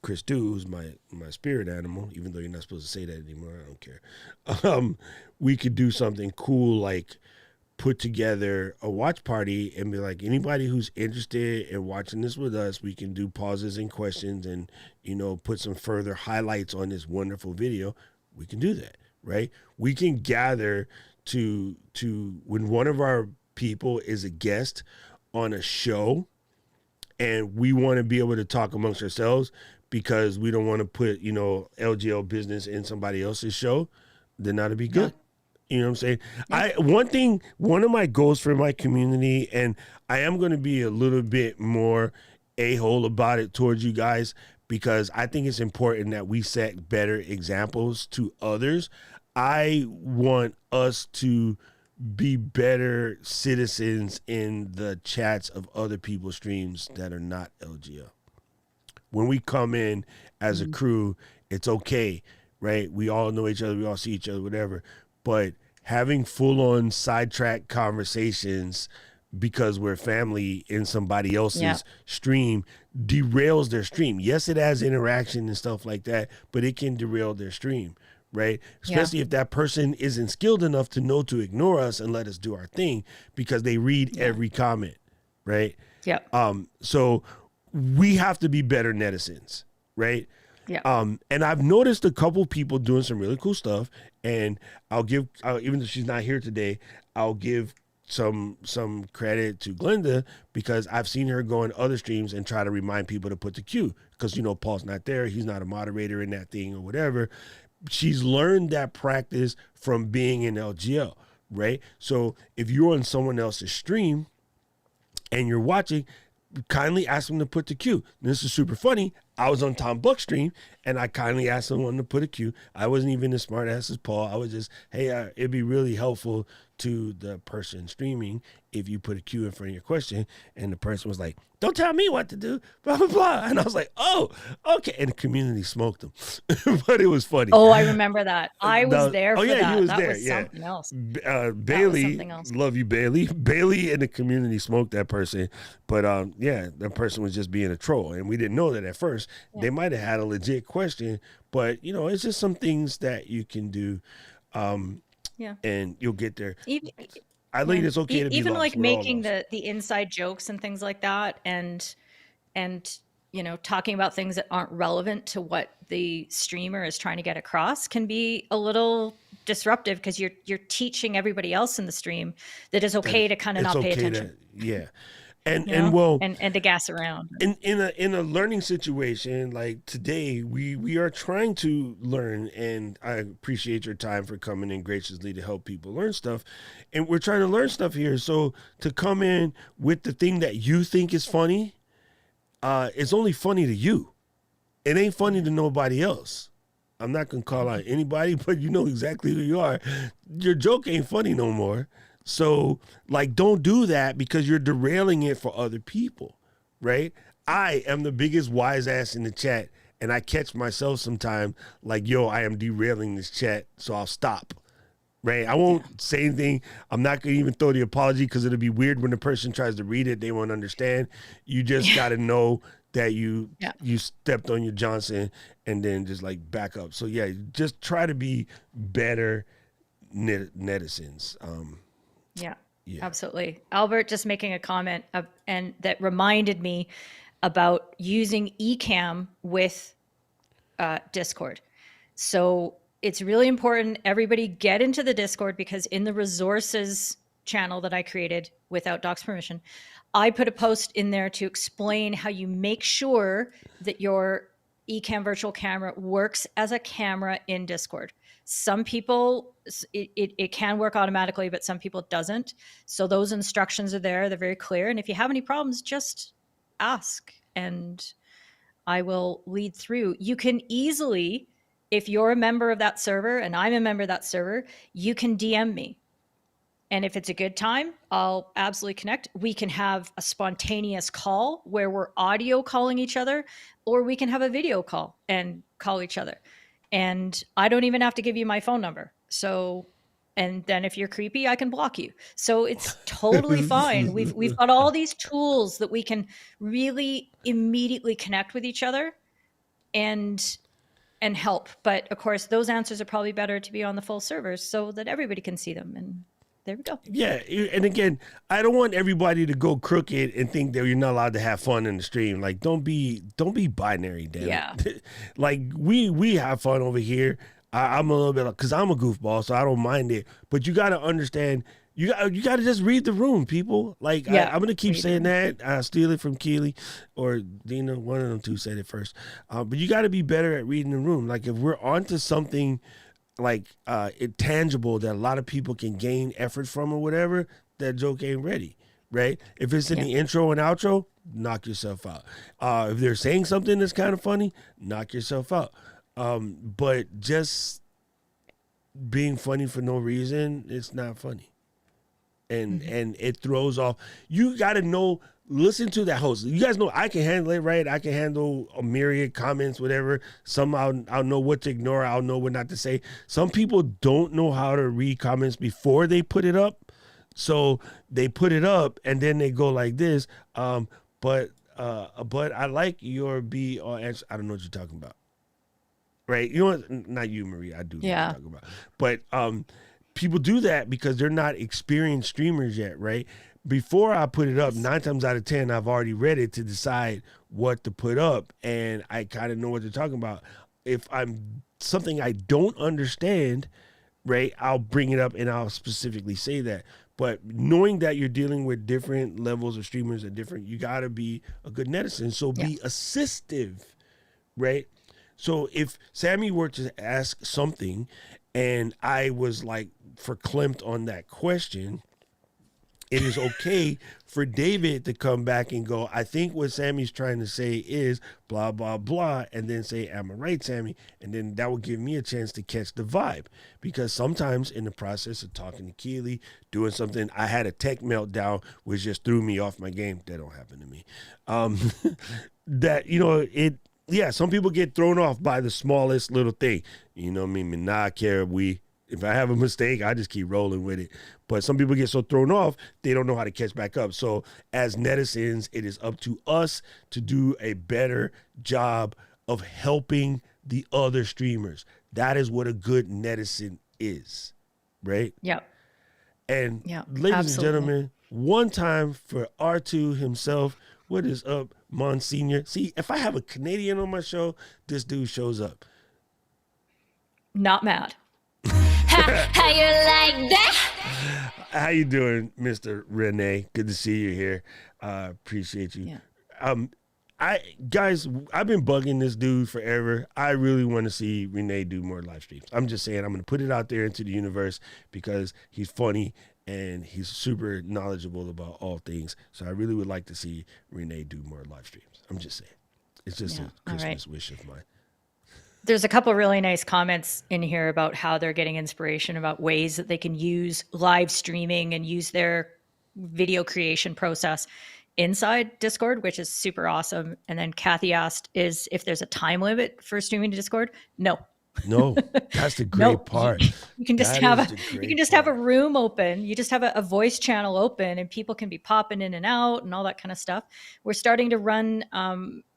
S4: Chris Dew, who's my spirit animal, even though you're not supposed to say that anymore, I don't care. We could do something cool like put together a watch party and be like, anybody who's interested in watching this with us, we can do pauses and questions and, put some further highlights on this wonderful video. We can do that, right? We can gather to when one of our people is a guest on a show and we want to be able to talk amongst ourselves because we don't want to put, LGL business in somebody else's show, then that'd be good. You know what I'm saying? Yeah. One of my goals for my community, and I am going to be a little bit more a-hole about it towards you guys because I think it's important that we set better examples to others. I want us to be better citizens in the chats of other people's streams that are not LGL. When we come in as a crew, it's okay, right? We all know each other, we all see each other, whatever. But having full-on sidetrack conversations because we're family in somebody else's stream derails their stream. Yes, it has interaction and stuff like that, but it can derail their stream. Right? Especially if that person isn't skilled enough to know to ignore us and let us do our thing because they read every comment, right?
S5: Yeah.
S4: So we have to be better netizens, right?
S5: Yeah.
S4: And I've noticed a couple people doing some really cool stuff, and I'll give, even though she's not here today, I'll give some credit to Glenda because I've seen her go in other streams and try to remind people to put the Q because, Paul's not there. He's not a moderator in that thing or whatever. She's learned that practice from being in LGL, right? So if you're on someone else's stream and you're watching, kindly ask them to put the Q. This is super funny. I was on Tom Buck's stream and I kindly asked someone to put a Q. I wasn't even as smart ass as Paul. I was just, hey, it'd be really helpful to the person streaming if you put a Q in front of your question. And the person was like, don't tell me what to do, blah, blah, blah. And I was like, oh, okay. And the community smoked them. But it was funny.
S5: Oh, I remember that. I was there for that.
S4: You was
S5: that
S4: there.
S5: was something else.
S4: Bailey,
S5: something else.
S4: love you, Bailey. Bailey and the community smoked that person. But that person was just being a troll. And we didn't know that at first. Yeah. They might have had a legit question, but it's just some things that you can do. And you'll get there. I think it's okay to be
S5: even
S4: lost.
S5: like
S4: We're
S5: making the inside jokes and things like that, and talking about things that aren't relevant to what the streamer is trying to get across can be a little disruptive, because you're teaching everybody else in the stream that it's okay to kind of
S4: It's
S5: not pay
S4: okay
S5: attention,
S4: yeah. And
S5: you know,
S4: and well,
S5: and to gas around.
S4: in a learning situation like today, we are trying to learn, and I appreciate your time for coming in graciously to help people learn stuff, and we're trying to learn stuff here. So to come in with the thing that you think is funny, it's only funny to you. It ain't funny to nobody else. I'm not gonna call out anybody, but you know exactly who you are. Your joke ain't funny no more. So, like, don't do that, because you're derailing it for other people, right? I am the biggest wise ass in the chat, and I catch myself sometime like, yo, I am derailing this chat, so I'll stop, right? I won't say anything. I'm not going to even throw the apology, because it'll be weird when the person tries to read it. They won't understand. You just got to know that you stepped on your Johnson, and then just, like, back up. So, yeah, just try to be better netizens.
S5: Yeah, absolutely. Albert just making a comment and that reminded me about using Ecamm with Discord. So it's really important everybody get into the Discord, because in the resources channel that I created without Doc's permission, I put a post in there to explain how you make sure that your Ecamm virtual camera works as a camera in Discord. Some people, it can work automatically, but some people it doesn't. So those instructions are there. They're very clear. And if you have any problems, just ask and I will lead through. You can easily, if you're a member of that server and I'm a member of that server, you can DM me. And if it's a good time, I'll absolutely connect. We can have a spontaneous call where we're audio calling each other, or we can have a video call and call each other. And I don't even have to give you my phone number. So, and then if you're creepy, I can block you. So it's totally fine. We've got all these tools that we can really immediately connect with each other and help. But of course, those answers are probably better to be on the full servers so that everybody can see them. And there we go.
S4: Yeah, and again, I don't want everybody to go crooked and think that you're not allowed to have fun in the stream. Like, don't be binary, damn it. Like, we have fun over here. I'm a little bit, because I'm a goofball, so I don't mind it. But you got to understand, you got to just read the room, people. Like, I'm gonna keep saying that. I steal it from Keely or Dina. One of them two said it first. But you got to be better at reading the room. Like, if we're onto something like intangible that a lot of people can gain effort from or whatever, that joke ain't ready, right? If it's in the intro and outro, knock yourself out. If they're saying something that's kind of funny, knock yourself out. But just being funny for no reason, it's not funny. And it throws off. You got to know, listen to that host. You guys know I can handle it, right? I can handle a myriad comments, whatever. Some I'll know what to ignore. I'll know what not to say. Some people don't know how to read comments before they put it up. So they put it up and then they go like this. But I like your B or H. I don't know what you're talking about. Right? You know what? Not you, Marie. I do know what you're talking about. But people do that because they're not experienced streamers yet, right? Before I put it up, 9 times out of 10, I've already read it to decide what to put up, and I kind of know what they're talking about. If I'm something I don't understand, right, I'll bring it up and I'll specifically say that. But knowing that you're dealing with different levels of streamers and different, you got to be a good netizen. So be assistive, right? So if Sammy were to ask something and I was like verklempt on that question, it is okay for David to come back and go, I think what Sammy's trying to say is blah, blah, blah, and then say, am I right, Sammy? And then that will give me a chance to catch the vibe. Because sometimes in the process of talking to Keely, doing something, I had a tech meltdown, which just threw me off my game. That don't happen to me. That, you know, some people get thrown off by the smallest little thing. You know what I mean? Not care, if I have a mistake, I just keep rolling with it. But some people get so thrown off, they don't know how to catch back up. So as netizens, it is up to us to do a better job of helping the other streamers. That is what a good netizen is, right?
S5: Yep.
S4: And ladies and gentlemen, one time for R2 himself, what is up, Monsignor. See, if I have a Canadian on my show, this dude shows up.
S5: Not mad.
S1: How you like that?
S4: How you doing, Mr. Renee? Good to see you here. Appreciate you.
S5: Yeah.
S4: Guys, I've been bugging this dude forever. I really want to see Renee do more live streams. I'm just saying, I'm going to put it out there into the universe because he's funny and he's super knowledgeable about all things. So I really would like to see Renee do more live streams. I'm just saying. It's just a Christmas wish of mine.
S5: There's a couple really nice comments in here about how they're getting inspiration about ways that they can use live streaming and use their video creation process inside Discord, which is super awesome. And then Kathy asked is if there's a time limit for streaming to Discord. No,
S4: That's the great part.
S5: You can just have a room open. You just have a voice channel open and people can be popping in and out and all that kind of stuff. We're starting to run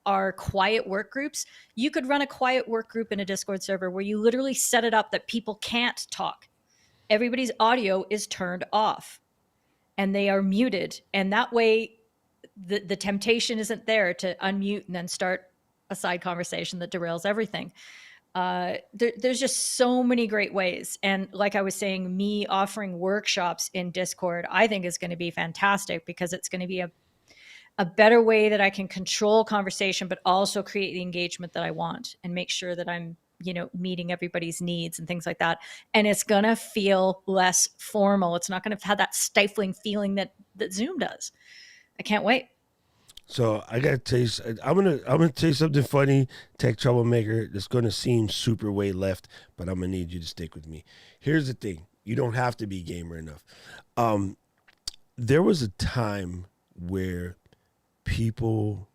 S5: our quiet work groups. You could run a quiet work group in a Discord server where you literally set it up that people can't talk. Everybody's audio is turned off and they are muted. And that way the temptation isn't there to unmute and then start a side conversation that derails everything. There's just so many great ways. And like I was saying, me offering workshops in Discord, I think is going to be fantastic because it's going to be a better way that I can control conversation, but also create the engagement that I want and make sure that I'm, meeting everybody's needs and things like that. And it's going to feel less formal. It's not going to have that stifling feeling that Zoom does. I can't wait.
S4: So I gotta tell you, I'm gonna tell you something funny, tech troublemaker. That's gonna seem super way left, but I'm gonna need you to stick with me. Here's the thing: you don't have to be gamer enough. There was a time where people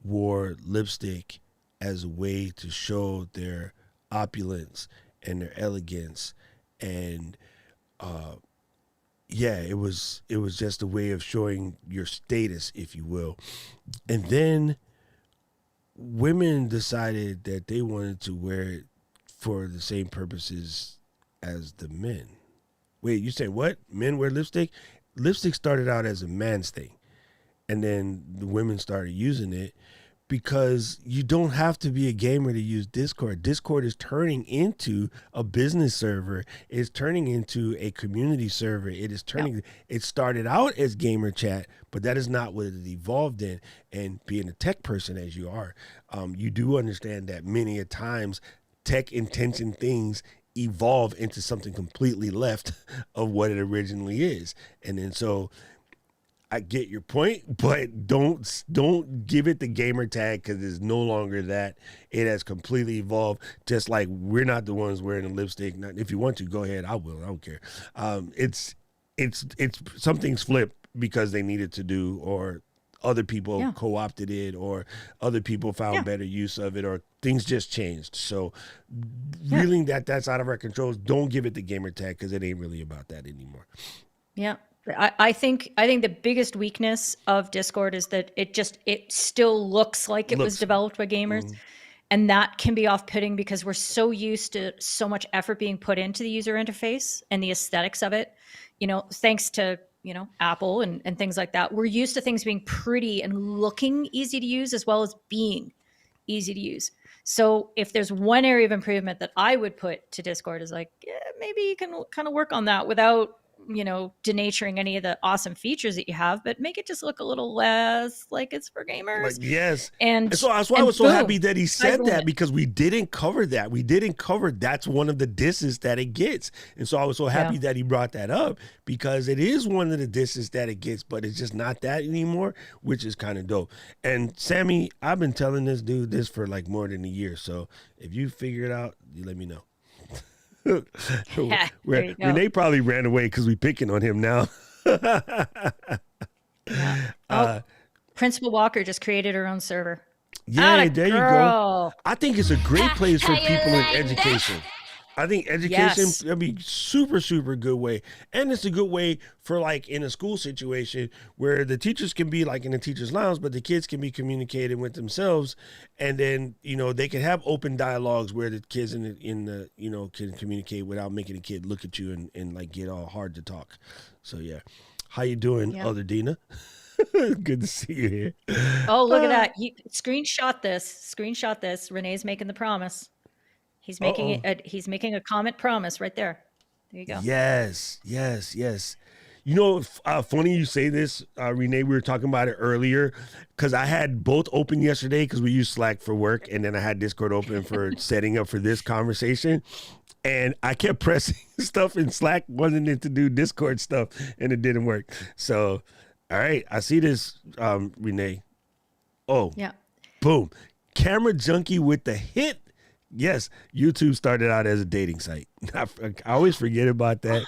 S4: wore lipstick as a way to show their opulence and their elegance, and it was just a way of showing your status, if you will. And then women decided that they wanted to wear it for the same purposes as the men. Wait, you say what? Men wear lipstick? Lipstick started out as a man's thing. And then the women started using it because you don't have to be a gamer to use Discord. Discord is turning into a business server. It's turning into a community server. It started out as gamer chat, but that is not what it evolved in. And being a tech person as you are, you do understand that many a times tech intention things evolve into something completely left of what it originally is. And then so I get your point, but don't give it the gamer tag because it's no longer that. It has completely evolved. Just like we're not the ones wearing the lipstick. If you want to, go ahead. I will. I don't care. It's something's flipped because they needed to do, or other people co-opted it, or other people found better use of it, or things just changed. So reeling that's out of our controls. Don't give it the gamer tag because it ain't really about that anymore.
S5: Yeah. I think the biggest weakness of Discord is that it still looks like it was developed by gamers. Mm-hmm. And that can be off-putting because we're so used to so much effort being put into the user interface and the aesthetics of it. Thanks to, Apple and things like that. We're used to things being pretty and looking easy to use as well as being easy to use. So if there's one area of improvement that I would put to Discord is maybe you can kind of work on that without denaturing any of the awesome features that you have, but make it just look a little less like it's for gamers.
S4: Yes.
S5: And
S4: so that's why I was so happy that he said that, because we didn't cover that. We didn't cover that's one of the disses that it gets. And so I was so happy that he brought that up because it is one of the disses that it gets, but it's just not that anymore, which is kind of dope. And Sammy, I've been telling this dude this for more than a year. So if you figure it out, you let me know. Renee probably ran away because we picking on him now.
S5: Principal Walker just created her own server.
S4: Yeah, there you go. I think it's a great place for people in education. I think education would be super, super good way. And it's a good way for in a school situation where the teachers can be in the teacher's lounge, but the kids can be communicating with themselves. And then, they can have open dialogues where the kids in the can communicate without making a kid look at you and get all hard to talk. So, yeah. How you doing, other Dina? Good to see you here.
S5: Oh, look at that. You screenshot this. Screenshot this. Renee's making the promise. He's making
S4: Uh-oh.
S5: he's making a comment promise right there. There you go.
S4: Yes, yes, yes. You know, funny you say this, Renee. We were talking about it earlier because I had both open yesterday because we use Slack for work, and then I had Discord open for setting up for this conversation. And I kept pressing stuff in Slack, wanting it to do Discord stuff, and it didn't work. So, all right, I see this, Renee. Oh,
S5: Yeah.
S4: boom. Camera junkie with the hit. Yes, YouTube started out as a dating site. I always forget about that.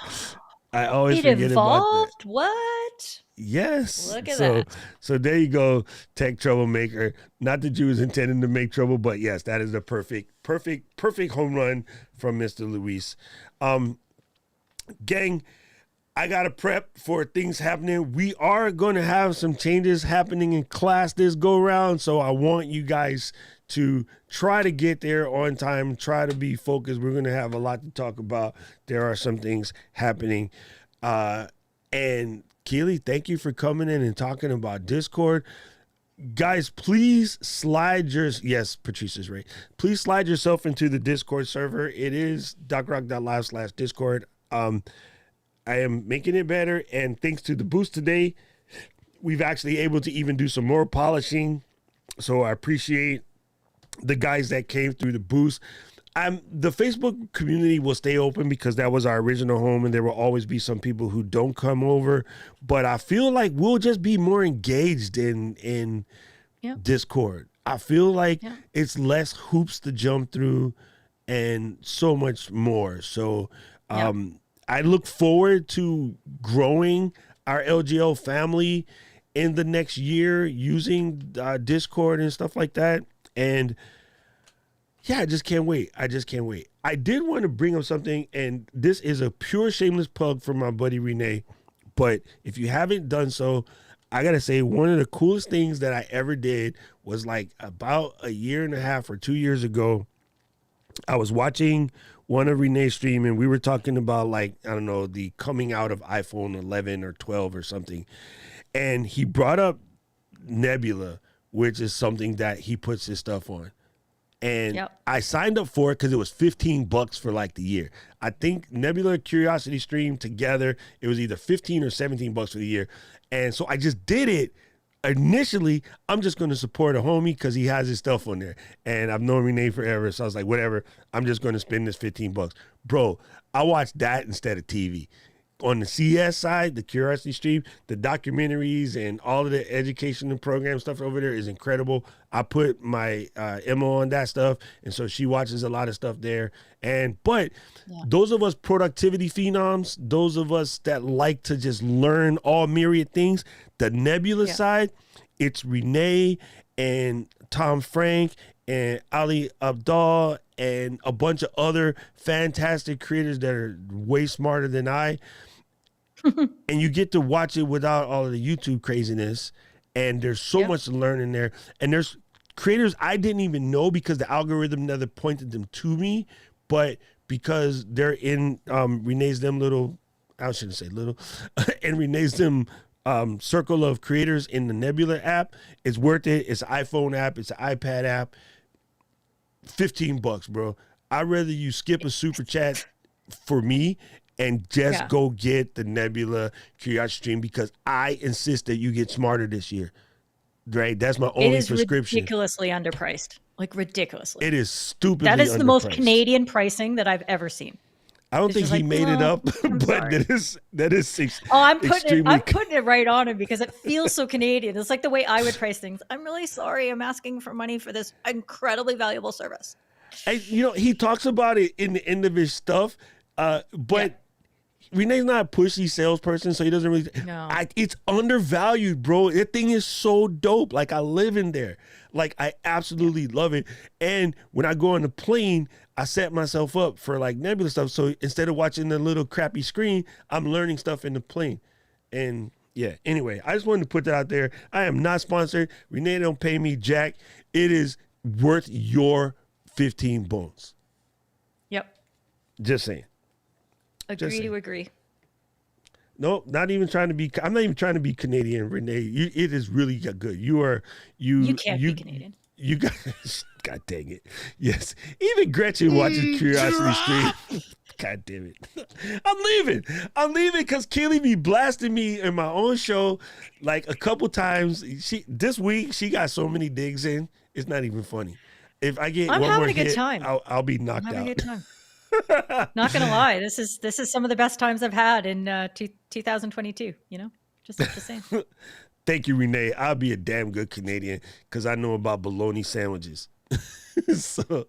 S4: I always
S5: It
S4: forget about that.
S5: evolved. What?
S4: Yes.
S5: Look at that.
S4: So there you go, tech troublemaker. Not that you was intending to make trouble, but yes, that is the perfect home run from Mr. Luis. Gang, I got to prep for things happening. We are going to have some changes happening in class this go round. So I want you guys to try to get there on time, try to be focused. We're going to have a lot to talk about. There are some things happening. And Keely, thank you for coming in and talking about Discord. Guys, please slide yes, Patrice is right. Please slide yourself into the Discord server. It is docrock.live/Discord. I am making it better, and thanks to the boost today, we've actually able to even do some more polishing. So I appreciate the guys that came through the boost. The Facebook community will stay open because that was our original home, and there will always be some people who don't come over. But I feel like we'll just be more engaged in Discord. I feel like it's less hoops to jump through and so much more. So I look forward to growing our LGL family in the next year using Discord and stuff like that. And yeah, I just can't wait. I did want to bring up something, and this is a pure shameless plug for my buddy Renee. But if you haven't done so, I got to say, one of the coolest things that I ever did was like about a year and a half or 2 years ago. I was watching one of Renee's stream, and we were talking about, like, I don't know, the coming out of iPhone 11 or 12 or something. And he brought up Nebula, which is something that he puts his stuff on. And I signed up for it because it was $15 for like the year. I think Nebula Curiosity Stream together, it was either 15 or $17 for the year. And so I just did it. Initially, I'm just going to support a homie because he has his stuff on there. And I've known Renee forever. So I was like, whatever, I'm just going to spend this $15. Bro, I watched that instead of TV. On the CS side, the Curiosity Stream, the documentaries and all of the education and program stuff over there is incredible. I put my Emma on that stuff, and so she watches a lot of stuff there. But those of us productivity phenoms, those of us that like to just learn all myriad things, the Nebula side, it's Renee and Tom Frank and Ali Abdal and a bunch of other fantastic creators that are way smarter than I. And you get to watch it without all of the YouTube craziness. And there's so much to learn in there. And there's creators I didn't even know because the algorithm never pointed them to me. But because they're in Renee's them little, I shouldn't say little, and Renee's them circle of creators in the Nebula app, it's worth it. It's an iPhone app. It's an iPad app. $15, bro. I'd rather you skip a super chat for me and just go get the Nebula Curiosity Stream because I insist that you get smarter this year. Right? That's my only prescription.
S5: It is ridiculously underpriced. Like ridiculously.
S4: It is stupidly
S5: That is the most
S4: underpriced.
S5: Canadian pricing that I've ever seen.
S4: I don't think he made it up, but that is
S5: I'm putting it right on him because it feels so Canadian. It's like the way I would price things. I'm really sorry. I'm asking for money for this incredibly valuable service.
S4: And, he talks about it in the end of his stuff, but Renee's not a pushy salesperson, so he doesn't really.
S5: No.
S4: It's undervalued, bro. That thing is so dope. Like, I live in there. Like, I absolutely love it. And when I go on the plane, I set myself up for like Nebula stuff. So instead of watching the little crappy screen, I'm learning stuff in the plane. And anyway, I just wanted to put that out there. I am not sponsored. Renee don't pay me jack. It is worth your 15 bones.
S5: Yep.
S4: Just saying.
S5: Agree to agree.
S4: Nope, not even trying to be. I'm not even trying to be Canadian, Renee. It is really good. You
S5: can't be Canadian.
S4: You guys, God dang it. Yes. Even Gretchen watches Curiosity Stream. God damn it. I'm leaving because Keely be blasting me in my own show like a couple times. This week, she got so many digs in. It's not even funny. If I get
S5: I'm
S4: one
S5: having
S4: more
S5: a good
S4: hit,
S5: time.
S4: I'll be knocked
S5: I'm having
S4: out.
S5: a good time. Not gonna lie, this is some of the best times I've had in 2022. You know, just saying.
S4: Thank you, Renee. I'll be a damn good Canadian because I know about bologna sandwiches. So,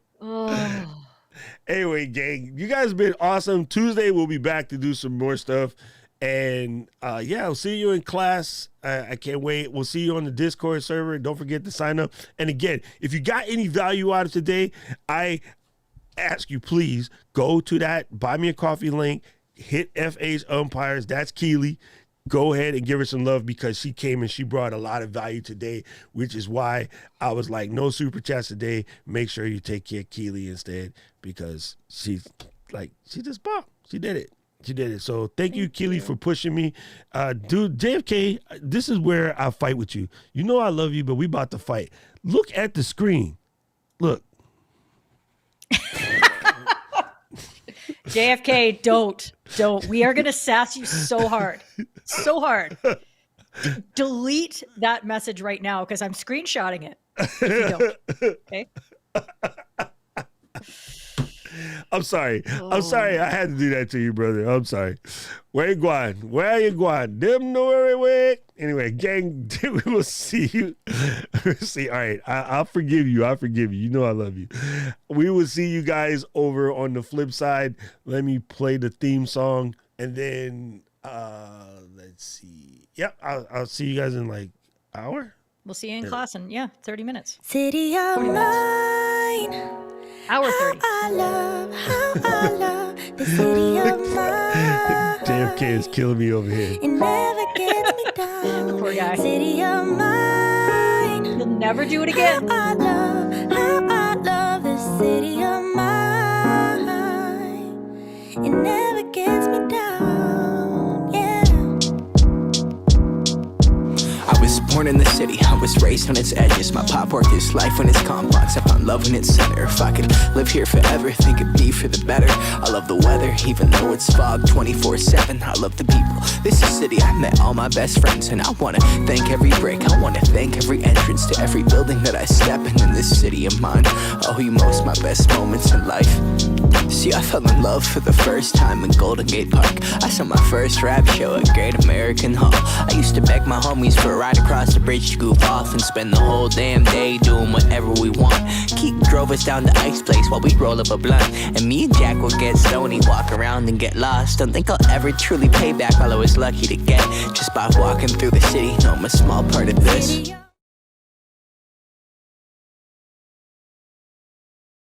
S4: anyway, gang, you guys have been awesome. Tuesday we'll be back to do some more stuff, and I'll see you in class. I can't wait. We'll see you on the Discord server. Don't forget to sign up. And again, if you got any value out of today, I ask you, please go to that Buy Me a Coffee link, hit FH Umpires. That's Keely. Go ahead and give her some love because she came and she brought a lot of value today, which is why I was like, no super chats today. Make sure you take care of Keely instead because she just bombed. She did it. So thank you, Keely, for pushing me. Dude, JFK, this is where I fight with you. You know I love you, but we about to fight. Look at the screen. Look.
S5: JFK, don't. We are gonna sass you so hard. Delete that message right now because I'm screenshotting it. If you don't. Okay.
S4: I'm sorry. I had to do that to you, brother. I'm sorry. Where you going? Them nowhere way. Anyway, gang, we will see you. See, all right. I'll forgive you. You know I love you. We will see you guys over on the flip side. Let me play the theme song, and then let's see. Yep, I'll see you guys in like an hour.
S5: We'll see you in class in 30 minutes.
S1: City of mine.
S5: Hour 30.
S1: How I love the city of mine.
S4: JFK is killing me over here.
S1: It never gets me down.
S5: Poor guy.
S1: City of mine.
S5: You'll never do it again.
S1: How I love the city of mine. It never gets me down. Yeah.
S2: I was born in the city, I was raised on its edges. My pop worked his life when it's complex. I found love in its center. If I could live here forever, think it'd be for the better. I love the weather, even though it's fog 24/7. I love the people. This is city, I met all my best friends. And I wanna thank every brick, I wanna thank every entrance to every building that I step in this city of mine. I owe you most my best moments in life. See, I fell in love for the first time in Golden Gate Park. I saw my first rap show at Great American Hall. I used to beg my homies for a ride across the bridge to goof off and spend the whole damn day doing whatever we want. Keith drove us down to Ice Place while we'd roll up a blunt. And me and Jack would get stoney, walk around and get lost. Don't think I'll ever truly pay back all I was lucky to get just by walking through the city. No, I'm a small part of this.